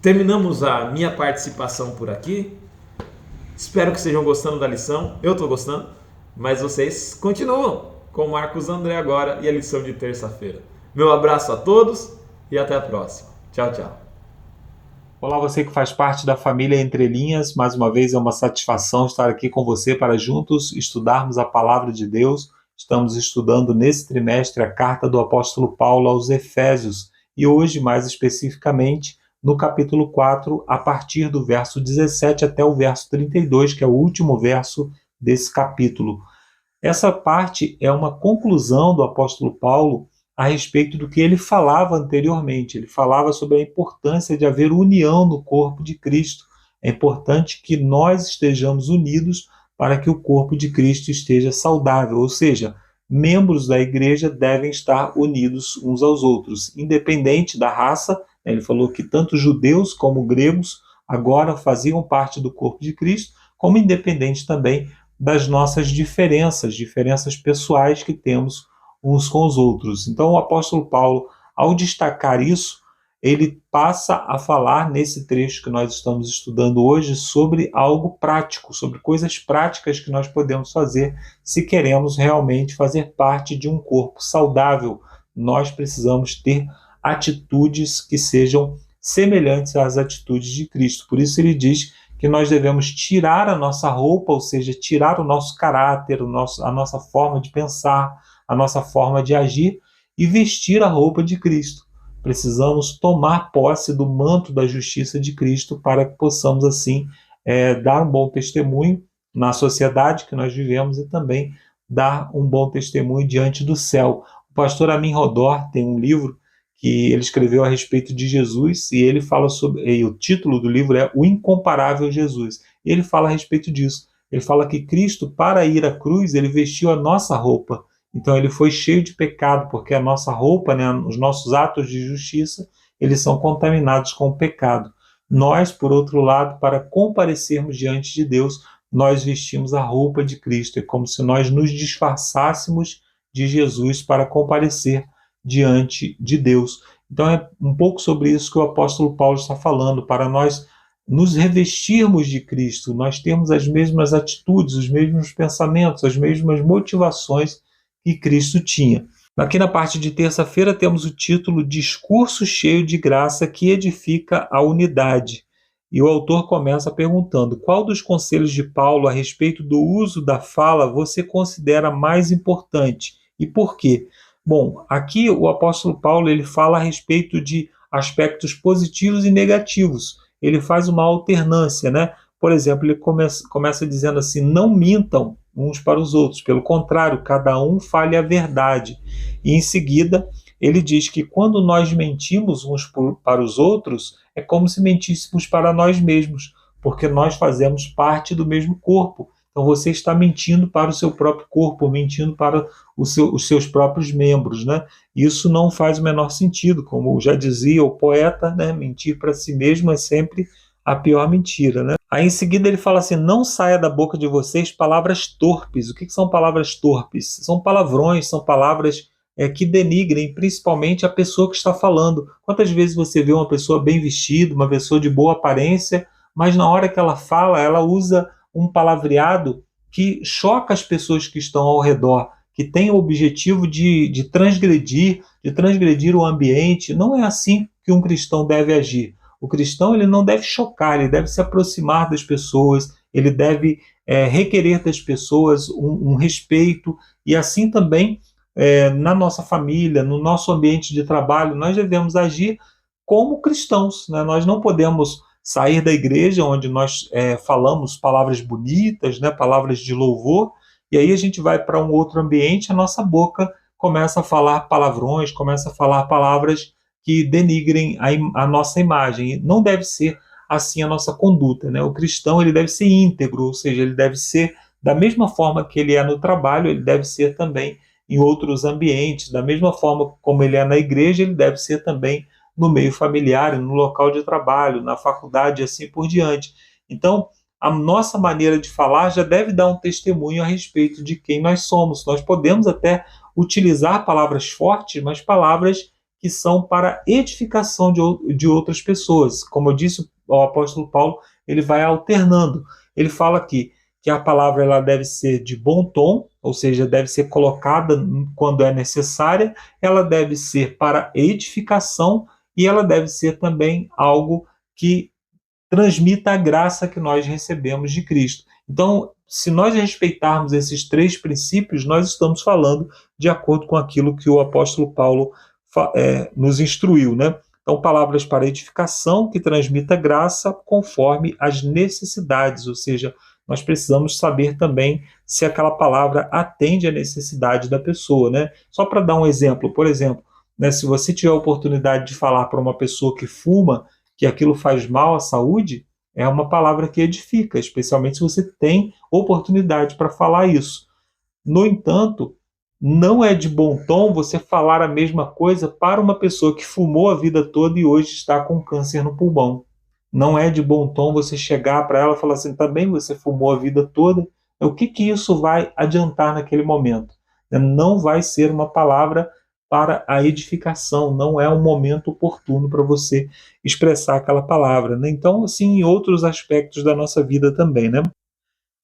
Terminamos a minha participação por aqui. Espero que estejam gostando da lição. Eu estou gostando, mas vocês continuam com o Marcos André agora e a lição de terça-feira. Meu abraço a todos e até a próxima. Tchau, tchau. Olá, você que faz parte da família Entre Linhas. Mais uma vez é uma satisfação estar aqui com você para juntos estudarmos a Palavra de Deus. Estamos estudando nesse trimestre a carta do apóstolo Paulo aos Efésios e hoje, mais especificamente, no capítulo 4, a partir do verso 17 até o verso 32, que é o último verso desse capítulo. Essa parte é uma conclusão do apóstolo Paulo a respeito do que ele falava anteriormente. Ele falava sobre a importância de haver união no corpo de Cristo. É importante que nós estejamos unidos para que o corpo de Cristo esteja saudável, ou seja, membros da igreja devem estar unidos uns aos outros, independente da raça. Ele falou que tanto judeus como gregos agora faziam parte do corpo de Cristo, como independente também das nossas diferenças pessoais que temos uns com os outros. Então o apóstolo Paulo, ao destacar isso, ele passa a falar nesse trecho que nós estamos estudando hoje sobre algo prático, sobre coisas práticas que nós podemos fazer se queremos realmente fazer parte de um corpo saudável. Nós precisamos ter atitudes que sejam semelhantes às atitudes de Cristo. Por isso ele diz que nós devemos tirar a nossa roupa, ou seja, tirar o nosso caráter, a nossa forma de pensar, a nossa forma de agir e vestir a roupa de Cristo. Precisamos tomar posse do manto da justiça de Cristo para que possamos, assim, dar um bom testemunho na sociedade que nós vivemos e também dar um bom testemunho diante do céu. O pastor Amin Rodor tem um livro que ele escreveu a respeito de Jesus e ele fala sobre, e o título do livro é O Incomparável Jesus. Ele fala a respeito disso. Ele fala que Cristo, para ir à cruz, ele vestiu a nossa roupa. Então ele foi cheio de pecado, porque a nossa roupa, né, os nossos atos de justiça, eles são contaminados com o pecado. Nós, por outro lado, para comparecermos diante de Deus, nós vestimos a roupa de Cristo. É como se nós nos disfarçássemos de Jesus para comparecer diante de Deus. Então é um pouco sobre isso que o apóstolo Paulo está falando, para nós nos revestirmos de Cristo, nós termos as mesmas atitudes, os mesmos pensamentos, as mesmas motivações que Cristo tinha. Aqui na parte de terça-feira temos o título Discurso cheio de graça que edifica a unidade. E o autor começa perguntando: qual dos conselhos de Paulo a respeito do uso da fala você considera mais importante e por quê? Bom, aqui o apóstolo Paulo ele fala a respeito de aspectos positivos e negativos. Ele faz uma alternância, né? Por exemplo, ele começa dizendo assim: não mintam uns para os outros, pelo contrário, cada um fale a verdade. E em seguida, ele diz que quando nós mentimos uns para os outros, é como se mentíssemos para nós mesmos, porque nós fazemos parte do mesmo corpo. Então você está mentindo para o seu próprio corpo, mentindo para os seus próprios membros, né? Isso não faz o menor sentido, como já dizia o poeta, né? Mentir para si mesmo é sempre a pior mentira, né? Aí em seguida ele fala assim: não saia da boca de vocês palavras torpes. O que são palavras torpes? São palavrões, são palavras que denigrem principalmente a pessoa que está falando. Quantas vezes você vê uma pessoa bem vestida, uma pessoa de boa aparência, mas na hora que ela fala, ela usa um palavreado que choca as pessoas que estão ao redor, que tem o objetivo de transgredir o ambiente. Não é assim que um cristão deve agir. O cristão ele não deve chocar, ele deve se aproximar das pessoas, ele deve requerer das pessoas um respeito, e assim também na nossa família, no nosso ambiente de trabalho, nós devemos agir como cristãos, né? Nós não podemos sair da igreja onde nós falamos palavras bonitas, né, palavras de louvor, e aí a gente vai para um outro ambiente, a nossa boca começa a falar palavrões, começa a falar palavras que denigrem a nossa imagem. E não deve ser assim a nossa conduta, né? O cristão ele deve ser íntegro, ou seja, ele deve ser da mesma forma que ele é no trabalho, ele deve ser também em outros ambientes, da mesma forma como ele é na igreja, ele deve ser também no meio familiar, no local de trabalho, na faculdade e assim por diante. Então, a nossa maneira de falar já deve dar um testemunho a respeito de quem nós somos. Nós podemos até utilizar palavras fortes, mas palavras que são para edificação de outras pessoas. Como eu disse, o apóstolo Paulo ele vai alternando. ele fala aqui que a palavra ela deve ser de bom tom, ou seja, deve ser colocada quando é necessária, ela deve ser para edificação e ela deve ser também algo que transmita a graça que nós recebemos de Cristo. Então, se nós respeitarmos esses 3 princípios, nós estamos falando de acordo com aquilo que o apóstolo Paulo nos instruiu, né? Então, palavras para edificação, que transmita graça conforme as necessidades, ou seja, nós precisamos saber também se aquela palavra atende à necessidade da pessoa, né? Só para dar um exemplo, por exemplo, né, se você tiver a oportunidade de falar para uma pessoa que fuma que aquilo faz mal à saúde, é uma palavra que edifica, especialmente se você tem oportunidade para falar isso. No entanto, não é de bom tom você falar a mesma coisa para uma pessoa que fumou a vida toda e hoje está com câncer no pulmão. Não é de bom tom você chegar para ela e falar assim, também você fumou a vida toda, o que isso vai adiantar naquele momento? Não vai ser uma palavra para a edificação, não é um momento oportuno para você expressar aquela palavra, né? Então, assim, em outros aspectos da nossa vida também, né?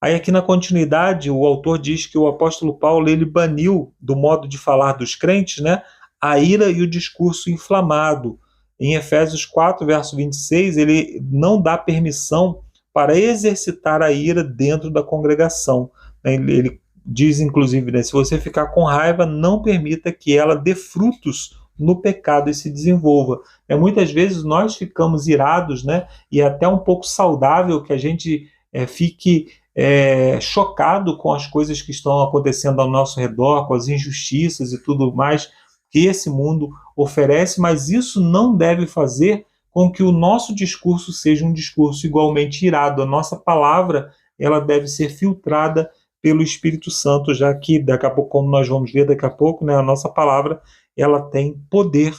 Aí aqui na continuidade, o autor diz que o apóstolo Paulo ele baniu do modo de falar dos crentes, né, a ira e o discurso inflamado. Em Efésios 4, verso 26, ele não dá permissão para exercitar a ira dentro da congregação. Ele diz, inclusive, né, se você ficar com raiva, não permita que ela dê frutos no pecado e se desenvolva. Muitas vezes nós ficamos irados, né, e é até um pouco saudável que a gente fique chocado com as coisas que estão acontecendo ao nosso redor, com as injustiças e tudo mais que esse mundo oferece, mas isso não deve fazer com que o nosso discurso seja um discurso igualmente irado. A nossa palavra ela deve ser filtrada pelo Espírito Santo, já que daqui a pouco, como nós vamos ver daqui a pouco, né, a nossa palavra ela tem poder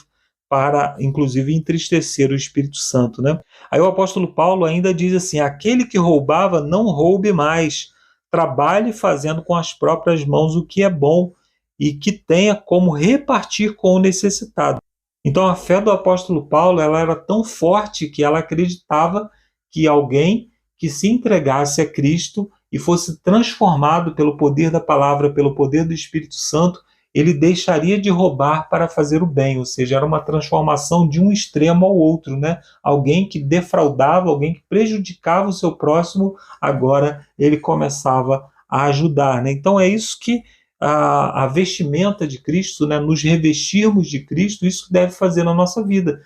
para, inclusive, entristecer o Espírito Santo, né? Aí o apóstolo Paulo ainda diz assim, aquele que roubava, não roube mais, trabalhe fazendo com as próprias mãos o que é bom e que tenha como repartir com o necessitado. Então a fé do apóstolo Paulo ela era tão forte que ela acreditava que alguém que se entregasse a Cristo e fosse transformado pelo poder da palavra, pelo poder do Espírito Santo, ele deixaria de roubar para fazer o bem, ou seja, era uma transformação de um extremo ao outro, né? Alguém que defraudava, alguém que prejudicava o seu próximo, agora ele começava a ajudar, né? Então é isso que a vestimenta de Cristo, né? Nos revestirmos de Cristo, isso deve fazer na nossa vida.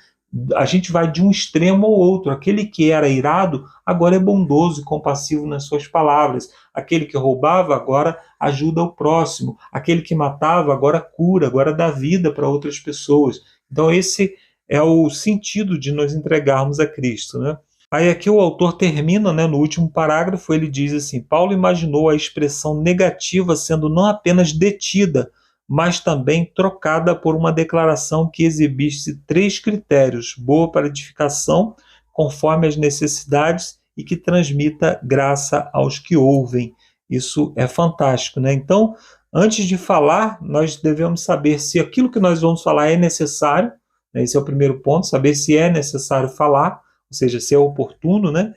A gente vai de um extremo ao outro. Aquele que era irado, agora é bondoso e compassivo nas suas palavras. Aquele que roubava, agora ajuda o próximo. Aquele que matava, agora cura, agora dá vida para outras pessoas. Então esse é o sentido de nos entregarmos a Cristo, né? Aí aqui o autor termina, né, no último parágrafo, ele diz assim, Paulo imaginou a expressão negativa sendo não apenas detida, mas também trocada por uma declaração que exibisse 3 critérios, boa para edificação, conforme as necessidades e que transmita graça aos que ouvem. Isso é fantástico, né? Então, antes de falar, nós devemos saber se aquilo que nós vamos falar é necessário, né? Esse é o primeiro ponto, saber se é necessário falar, ou seja, se é oportuno, né?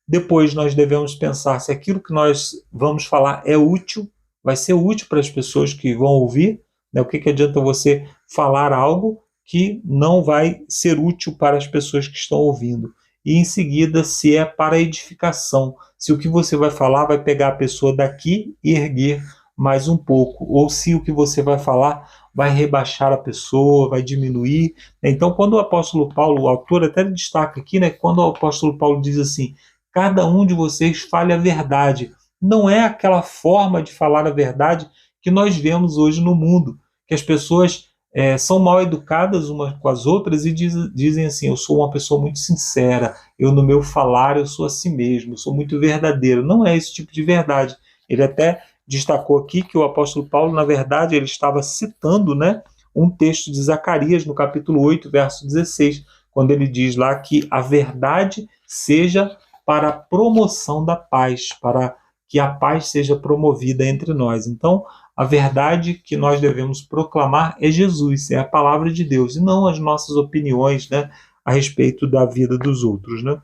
Depois nós devemos pensar se aquilo que nós vamos falar é útil, vai ser útil para as pessoas que vão ouvir, né? O que adianta você falar algo que não vai ser útil para as pessoas que estão ouvindo? E em seguida, se é para edificação, se o que você vai falar vai pegar a pessoa daqui e erguer mais um pouco, ou se o que você vai falar vai rebaixar a pessoa, vai diminuir. Então, quando o apóstolo Paulo, o autor até destaca aqui, né, quando o apóstolo Paulo diz assim, cada um de vocês fale a verdade, não é aquela forma de falar a verdade que nós vemos hoje no mundo, que as pessoas são mal educadas umas com as outras e dizem assim, eu sou uma pessoa muito sincera, eu no meu falar eu sou assim mesmo, eu sou muito verdadeiro. Não é esse tipo de verdade. Ele até destacou aqui que o apóstolo Paulo, na verdade, ele estava citando, né, um texto de Zacarias, no capítulo 8, verso 16, quando ele diz lá que a verdade seja para a promoção da paz, para que a paz seja promovida entre nós. Então, a verdade que nós devemos proclamar é Jesus, é a palavra de Deus, e não as nossas opiniões, né, a respeito da vida dos outros, né?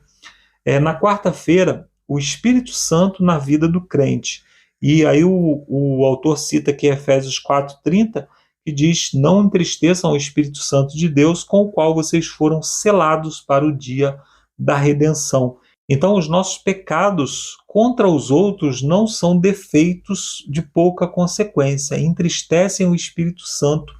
Na quarta-feira, o Espírito Santo na vida do crente. E aí o autor cita aqui Efésios 4:30, que diz: não entristeçam o Espírito Santo de Deus, com o qual vocês foram selados para o dia da redenção. Então, os nossos pecados contra os outros não são defeitos de pouca consequência, entristecem o Espírito Santo,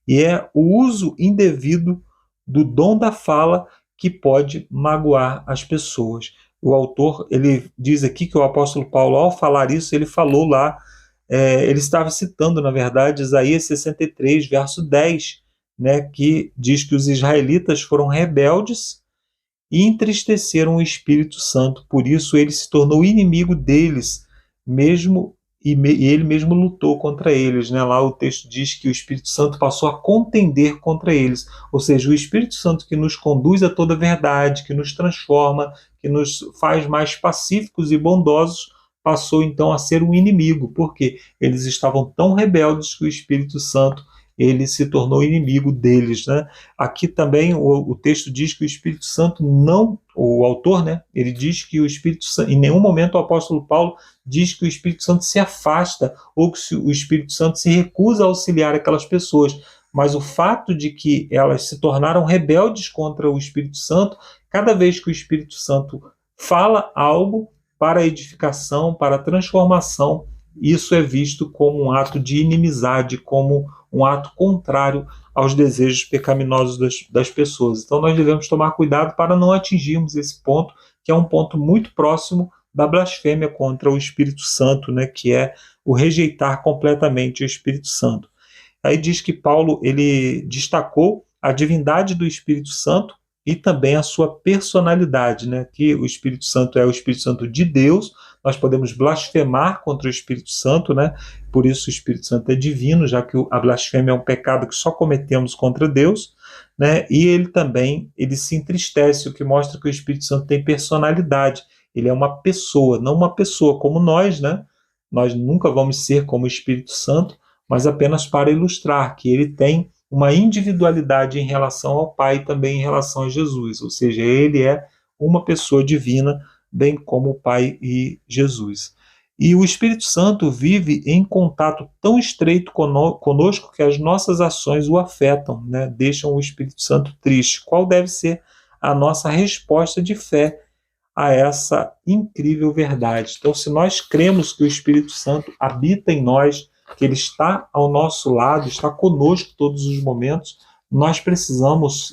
e é o uso indevido do dom da fala que pode magoar as pessoas. O autor, ele diz aqui que o apóstolo Paulo, ao falar isso, ele falou lá, ele estava citando, na verdade, Isaías 63, verso 10, né, que diz que os israelitas foram rebeldes e entristeceram o Espírito Santo, por isso ele se tornou inimigo deles, mesmo e ele mesmo lutou contra eles, né? Lá o texto diz que o Espírito Santo passou a contender contra eles, ou seja, o Espírito Santo que nos conduz a toda a verdade, que nos transforma, que nos faz mais pacíficos e bondosos, passou então a ser um inimigo, porque eles estavam tão rebeldes que o Espírito Santo ele se tornou inimigo deles, né? Aqui também o texto diz que o Espírito Santo não, o autor, né? Ele diz que o Espírito Santo, em nenhum momento o apóstolo Paulo diz que o Espírito Santo se afasta ou que o Espírito Santo se recusa a auxiliar aquelas pessoas, mas o fato de que elas se tornaram rebeldes contra o Espírito Santo, cada vez que o Espírito Santo fala algo para a edificação, para a transformação, isso é visto como um ato de inimizade, como um ato contrário aos desejos pecaminosos das pessoas. Então nós devemos tomar cuidado para não atingirmos esse ponto, que é um ponto muito próximo da blasfêmia contra o Espírito Santo, né, que é o rejeitar completamente o Espírito Santo. Aí diz que Paulo ele destacou a divindade do Espírito Santo e também a sua personalidade, né, que o Espírito Santo é o Espírito Santo de Deus. Nós podemos blasfemar contra o Espírito Santo, né? Por isso o Espírito Santo é divino, já que a blasfêmia é um pecado que só cometemos contra Deus, né? E ele se entristece, o que mostra que o Espírito Santo tem personalidade. Ele é uma pessoa, não uma pessoa como nós, né? Nós nunca vamos ser como o Espírito Santo, mas apenas para ilustrar que ele tem uma individualidade em relação ao Pai e também em relação a Jesus, ou seja, ele é uma pessoa divina, bem como o Pai e Jesus. E o Espírito Santo vive em contato tão estreito conosco que as nossas ações o afetam, né? Deixam o Espírito Santo triste. Qual deve ser a nossa resposta de fé a essa incrível verdade? Então, se nós cremos que o Espírito Santo habita em nós, que ele está ao nosso lado, está conosco todos os momentos, nós precisamos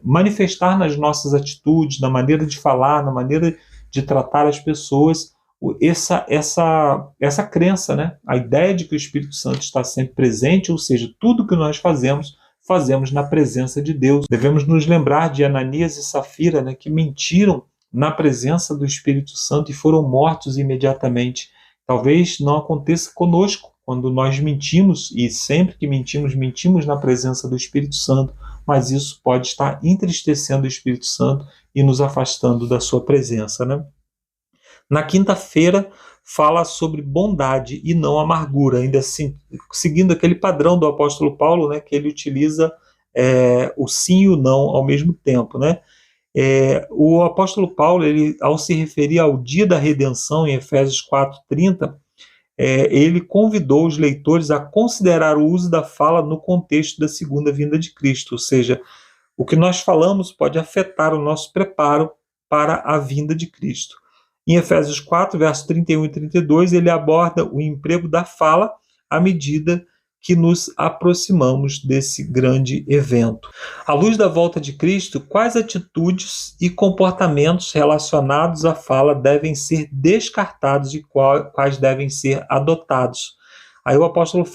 manifestar nas nossas atitudes, na maneira de falar, na maneira de tratar as pessoas, essa crença, né? A ideia de que o Espírito Santo está sempre presente, ou seja, tudo que nós fazemos na presença de Deus. Devemos nos lembrar de Ananias e Safira, né, que mentiram na presença do Espírito Santo e foram mortos imediatamente. Talvez não aconteça conosco quando nós mentimos, e sempre que mentimos na presença do Espírito Santo, mas isso pode estar entristecendo o Espírito Santo e nos afastando da sua presença, né? Na quinta-feira fala sobre bondade e não amargura, ainda assim, seguindo aquele padrão do apóstolo Paulo, né, que ele utiliza o sim e o não ao mesmo tempo, né? O apóstolo Paulo, ele, ao se referir ao dia da redenção, em Efésios 4:30, ele convidou os leitores a considerar o uso da fala no contexto da segunda vinda de Cristo, ou seja, o que nós falamos pode afetar o nosso preparo para a vinda de Cristo. Em Efésios 4, versos 31 e 32, ele aborda o emprego da fala à medida que nos aproximamos desse grande evento. À luz da volta de Cristo, quais atitudes e comportamentos relacionados à fala devem ser descartados e quais devem ser adotados? Aí o apóstolo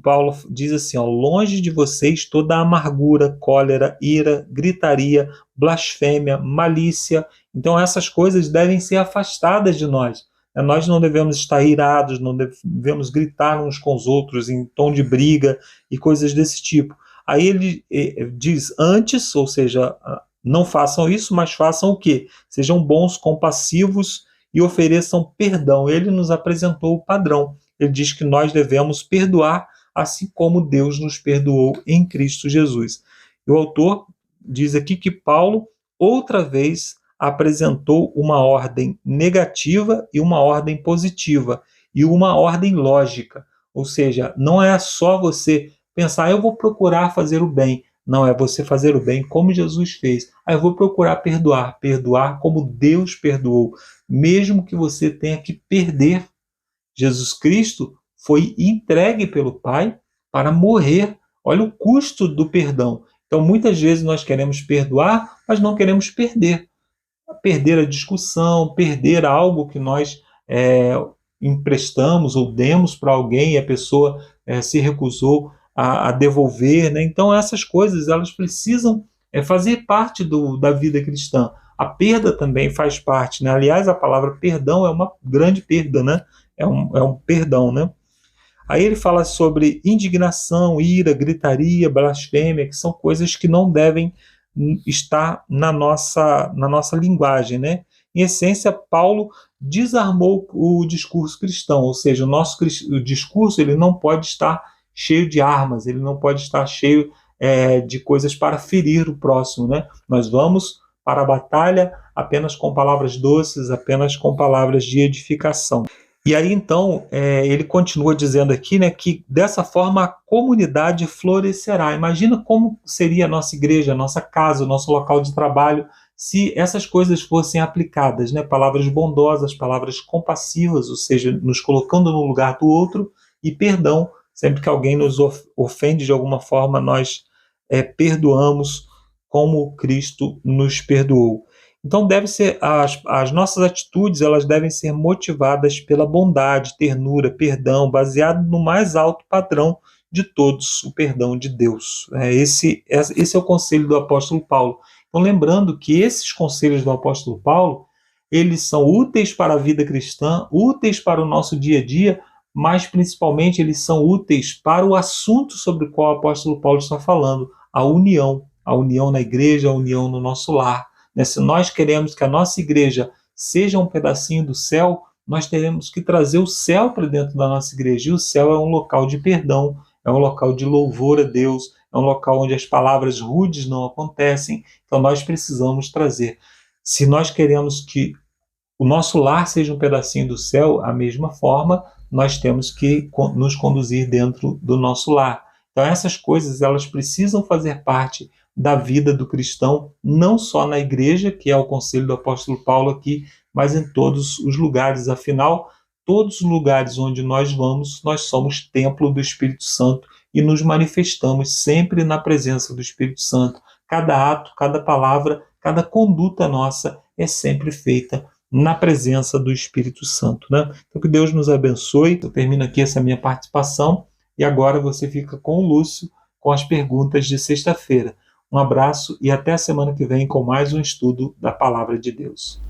Paulo diz assim, longe de vocês toda amargura, cólera, ira, gritaria, blasfêmia, malícia. Então essas coisas devem ser afastadas de nós. Nós não devemos estar irados, não devemos gritar uns com os outros em tom de briga e coisas desse tipo. Aí ele diz antes, ou seja, não façam isso, mas façam o quê? Sejam bons, compassivos e ofereçam perdão. Ele nos apresentou o padrão. Ele diz que nós devemos perdoar assim como Deus nos perdoou em Cristo Jesus. E o autor diz aqui que Paulo, outra vez, apresentou uma ordem negativa e uma ordem positiva, e uma ordem lógica. Ou seja, não é só você pensar, eu vou procurar fazer o bem. Não, é você fazer o bem como Jesus fez. Eu vou procurar perdoar, perdoar como Deus perdoou, mesmo que você tenha que perder. Jesus Cristo foi entregue pelo Pai para morrer. Olha o custo do perdão. Então, muitas vezes nós queremos perdoar, mas não queremos perder. Perder a discussão, perder algo que nós emprestamos ou demos para alguém e a pessoa se recusou a devolver, né? Então essas coisas elas precisam fazer parte da vida cristã. A perda também faz parte, né? Aliás, a palavra perdão é uma grande perda, né? É um perdão, né? Aí ele fala sobre indignação, ira, gritaria, blasfêmia, que são coisas que não devem estar na nossa linguagem, né? Em essência, Paulo desarmou o discurso cristão, ou seja, o discurso ele não pode estar cheio de armas, ele não pode estar cheio de coisas para ferir o próximo, né? Nós vamos para a batalha apenas com palavras doces, apenas com palavras de edificação. E aí, então, ele continua dizendo aqui, né, que dessa forma a comunidade florescerá. Imagina como seria a nossa igreja, a nossa casa, o nosso local de trabalho, se essas coisas fossem aplicadas, né? Palavras bondosas, palavras compassivas, ou seja, nos colocando no lugar do outro, e perdão. Sempre que alguém nos ofende de alguma forma, nós perdoamos como Cristo nos perdoou. Então deve ser as nossas atitudes, elas devem ser motivadas pela bondade, ternura, perdão, baseado no mais alto padrão de todos, o perdão de Deus. Esse é o conselho do apóstolo Paulo. Então lembrando que esses conselhos do apóstolo Paulo, eles são úteis para a vida cristã, úteis para o nosso dia a dia, mas principalmente eles são úteis para o assunto sobre o qual o apóstolo Paulo está falando, a união na igreja, a união no nosso lar. Se nós queremos que a nossa igreja seja um pedacinho do céu, nós teremos que trazer o céu para dentro da nossa igreja. E o céu é um local de perdão, é um local de louvor a Deus, é um local onde as palavras rudes não acontecem. Então nós precisamos trazer. Se nós queremos que o nosso lar seja um pedacinho do céu, a mesma forma, nós temos que nos conduzir dentro do nosso lar. Então essas coisas elas precisam fazer parte da vida do cristão, não só na igreja, que é o conselho do apóstolo Paulo aqui, mas em todos os lugares. Afinal, todos os lugares onde nós vamos, nós somos templo do Espírito Santo e nos manifestamos sempre na presença do Espírito Santo. Cada ato, cada palavra, cada conduta nossa é sempre feita na presença do Espírito Santo, né? Então que Deus nos abençoe. Eu termino aqui essa minha participação e agora você fica com o Lúcio com as perguntas de sexta-feira. Um abraço e até a semana que vem com mais um estudo da Palavra de Deus.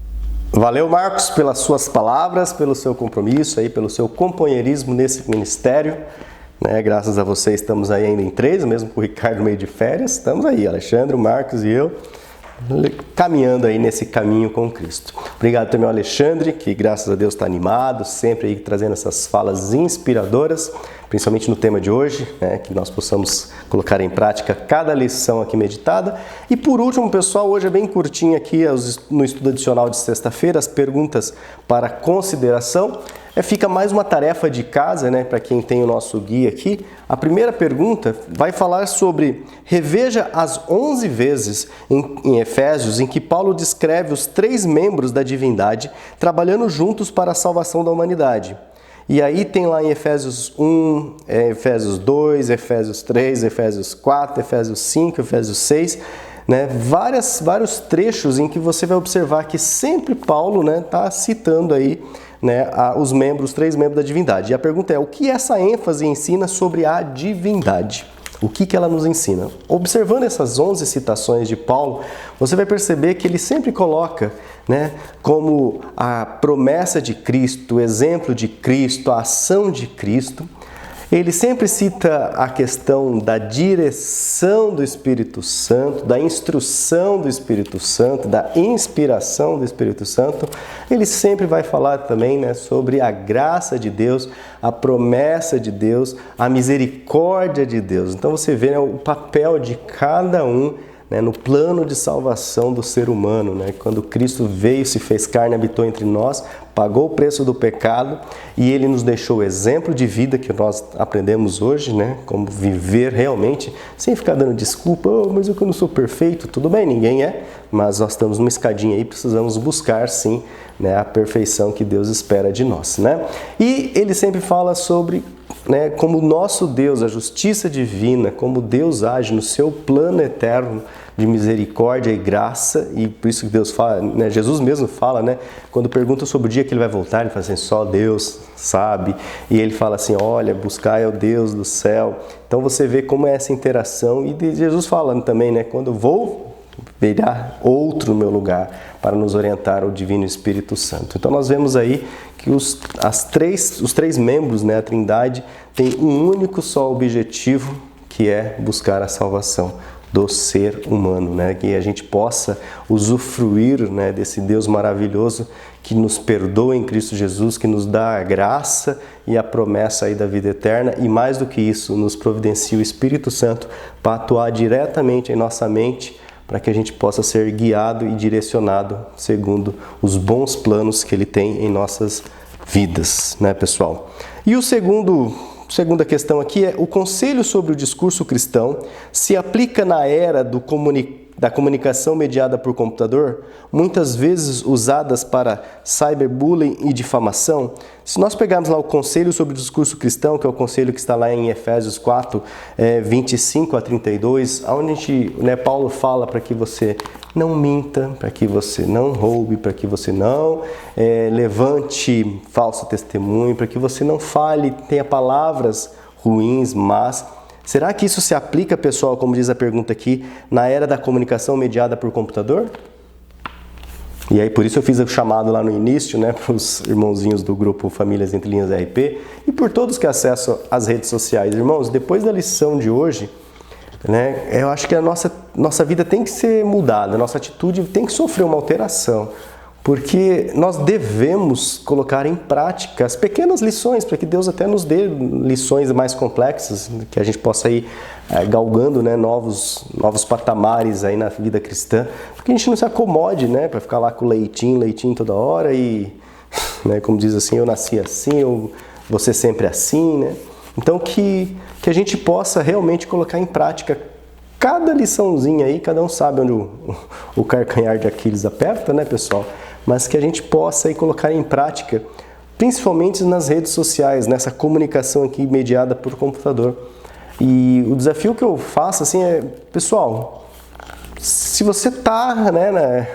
Valeu, Marcos, pelas suas palavras, pelo seu compromisso, aí, pelo seu companheirismo nesse ministério. Graças a você estamos aí ainda em 3, mesmo com o Ricardo meio de férias. Estamos aí, Alexandre, o Marcos e eu, caminhando aí nesse caminho com Cristo. Obrigado também ao Alexandre, que graças a Deus está animado, sempre aí trazendo essas falas inspiradoras, principalmente no tema de hoje, que nós possamos colocar em prática cada lição aqui meditada. E por último, pessoal, hoje é bem curtinho aqui no estudo adicional de sexta-feira, as perguntas para consideração. Fica mais uma tarefa de casa, para quem tem o nosso guia aqui. A primeira pergunta vai falar sobre, reveja as 11 vezes em Efésios em que Paulo descreve os 3 membros da divindade trabalhando juntos para a salvação da humanidade. E aí tem lá em Efésios 1, Efésios 2, Efésios 3, Efésios 4, Efésios 5, Efésios 6, vários trechos em que você vai observar que sempre Paulo está citando aí os 3 membros da divindade. E a pergunta é, o que essa ênfase ensina sobre a divindade? O que ela nos ensina? Observando essas 11 citações de Paulo, você vai perceber que ele sempre coloca como a promessa de Cristo, o exemplo de Cristo, a ação de Cristo. Ele sempre cita a questão da direção do Espírito Santo, da instrução do Espírito Santo, da inspiração do Espírito Santo. Ele sempre vai falar também sobre a graça de Deus, a promessa de Deus, a misericórdia de Deus. Então você vê o papel de cada um né, no plano de salvação do ser humano, né? Quando Cristo veio, se fez carne, habitou entre nós, pagou o preço do pecado e Ele nos deixou o exemplo de vida que nós aprendemos hoje, né? Como viver realmente, sem ficar dando desculpa, mas eu não sou perfeito. Tudo bem, ninguém é, mas nós estamos numa escadinha aí, precisamos buscar sim, né, a perfeição que Deus espera de nós, né? E Ele sempre fala sobre, né, como o nosso Deus, a justiça divina, como Deus age no seu plano eterno de misericórdia e graça, e por isso que Deus fala, né, Jesus mesmo fala, né, quando pergunta sobre o dia que Ele vai voltar, Ele fala assim, só Deus sabe, e Ele fala assim, olha, buscai ao Deus do céu. Então você vê como é essa interação, e Jesus falando também, né, quando eu vou, virá outro no meu lugar para nos orientar, o Divino Espírito Santo. Então nós vemos aí que os três membros, né, a Trindade, tem um único só objetivo, que é buscar a salvação do ser humano, né? Que a gente possa usufruir, né, desse Deus maravilhoso que nos perdoa em Cristo Jesus, que nos dá a graça e a promessa aí da vida eterna, e mais do que isso, nos providencia o Espírito Santo para atuar diretamente em nossa mente, para que a gente possa ser guiado e direcionado segundo os bons planos que Ele tem em nossas vidas, né, pessoal? E segunda questão aqui é: o conselho sobre o discurso cristão se aplica na era da comunicação mediada por computador, muitas vezes usadas para cyberbullying e difamação? Se nós pegarmos lá o conselho sobre o discurso cristão, que é o conselho que está lá em Efésios 4, 25 a 32, onde Paulo fala para que você não minta, para que você não roube, para que você não levante falso testemunho, para que você não fale, tenha palavras ruins, mas será que isso se aplica, pessoal, como diz a pergunta aqui, na era da comunicação mediada por computador? E aí, por isso eu fiz o chamado lá no início, né, para os irmãozinhos do grupo Famílias Entre Linhas RP e por todos que acessam as redes sociais. Irmãos, depois da lição de hoje, né, eu acho que a nossa vida tem que ser mudada, a nossa atitude tem que sofrer uma alteração. Porque nós devemos colocar em prática as pequenas lições, para que Deus até nos dê lições mais complexas, que a gente possa ir galgando, né, novos patamares aí na vida cristã, porque a gente não se acomode, né, para ficar lá com leitinho toda hora e, né, como diz assim, eu nasci assim, eu vou ser sempre assim, né? Então que a gente possa realmente colocar em prática cada liçãozinha aí, cada um sabe onde o calcanhar de Aquiles aperta, né, pessoal? Mas que a gente possa aí colocar em prática, principalmente nas redes sociais, nessa comunicação aqui mediada por computador. E o desafio que eu faço assim é, pessoal, se você tá, né,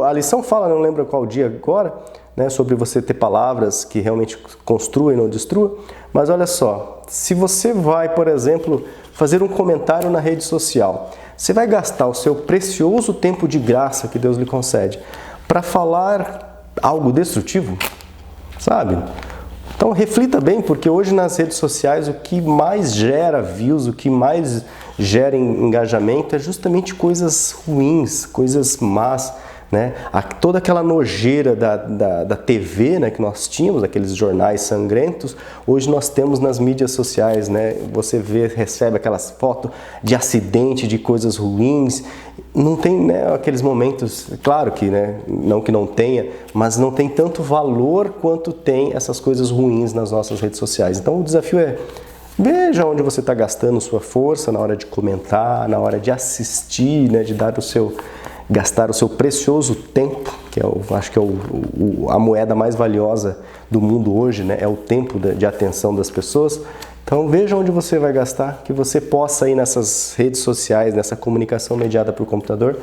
a lição fala, não lembro qual dia agora, né, sobre você ter palavras que realmente construam e não destruam, mas olha só, se você vai, por exemplo, fazer um comentário na rede social, você vai gastar o seu precioso tempo de graça que Deus lhe concede para falar algo destrutivo, sabe? Então reflita bem, porque hoje nas redes sociais o que mais gera views, o que mais gera engajamento é justamente coisas ruins, coisas más, né? Toda aquela nojeira da TV, né, que nós tínhamos, aqueles jornais sangrentos, hoje nós temos nas mídias sociais, né? Você recebe aquelas fotos de acidente, de coisas ruins. Não tem, né, aqueles momentos, claro que, né, não que não tenha, mas não tem tanto valor quanto tem essas coisas ruins nas nossas redes sociais. Então o desafio é: veja onde você está gastando sua força na hora de comentar, na hora de assistir, né, de gastar o seu precioso tempo, que acho que é a moeda mais valiosa do mundo hoje, né? É o tempo de atenção das pessoas. Então veja onde você vai gastar, que você possa ir nessas redes sociais, nessa comunicação mediada por computador,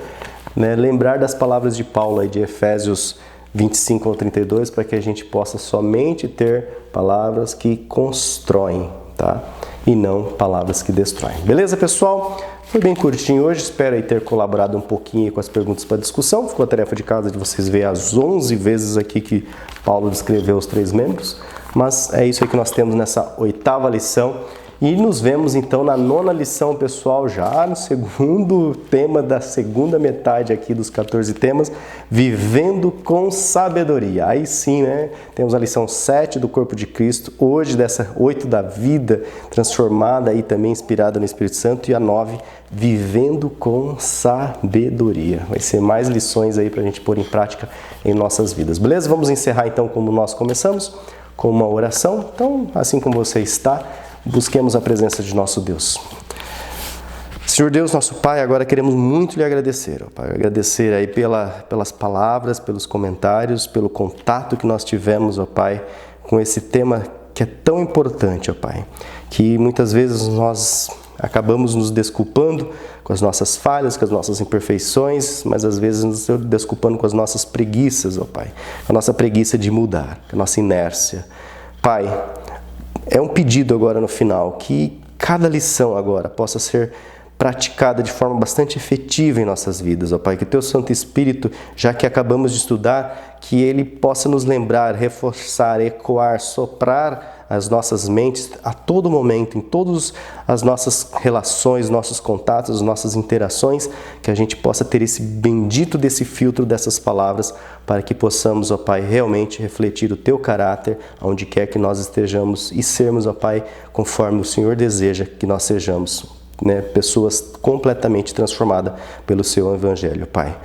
né, lembrar das palavras de Paulo aí de Efésios 25 ao 32, para que a gente possa somente ter palavras que constroem, tá? E não palavras que destroem. Beleza, pessoal? Foi bem curtinho hoje, espero aí ter colaborado um pouquinho com as perguntas para discussão. Ficou a tarefa de casa de vocês ver as 11 vezes aqui que Paulo descreveu os 3 membros. Mas é isso aí que nós temos nessa 8ª lição. E nos vemos então na 9ª lição, pessoal, já no segundo tema da segunda metade aqui dos 14 temas, Vivendo com Sabedoria. Aí sim, né? Temos a lição 7 do corpo de Cristo, hoje dessa 8 da vida transformada e também inspirada no Espírito Santo, e a 9, Vivendo com Sabedoria. Vai ser mais lições aí para a gente pôr em prática em nossas vidas, beleza? Vamos encerrar então como nós começamos, com uma oração. Então, assim como você está, busquemos a presença de nosso Deus. Senhor Deus, nosso Pai, agora queremos muito lhe agradecer, ó Pai. Agradecer aí pelas palavras, pelos comentários, pelo contato que nós tivemos, ó Pai, com esse tema que é tão importante, ó Pai. Que muitas vezes nós acabamos nos desculpando com as nossas falhas, com as nossas imperfeições, mas às vezes nos desculpando com as nossas preguiças, ó Pai. A nossa preguiça de mudar, a nossa inércia. Pai, é um pedido agora no final, que cada lição agora possa ser praticada de forma bastante efetiva em nossas vidas, ó Pai. Que Teu Santo Espírito, já que acabamos de estudar, que Ele possa nos lembrar, reforçar, ecoar, soprar as nossas mentes a todo momento, em todas as nossas relações, nossos contatos, nossas interações, que a gente possa ter esse bendito desse filtro dessas palavras, para que possamos, ó Pai, realmente refletir o Teu caráter, onde quer que nós estejamos, e sermos, ó Pai, conforme o Senhor deseja que nós sejamos, né? Pessoas completamente transformadas pelo Seu Evangelho, Pai.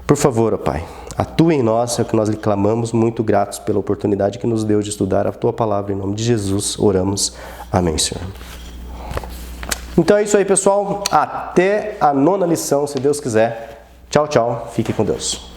Por favor, ó Pai, atua em nós, é o que nós lhe clamamos, muito gratos pela oportunidade que nos deu de estudar a Tua Palavra. Em nome de Jesus, oramos. Amém, Senhor. Então é isso aí, pessoal. Até a 9ª lição, se Deus quiser. Tchau, tchau. Fique com Deus.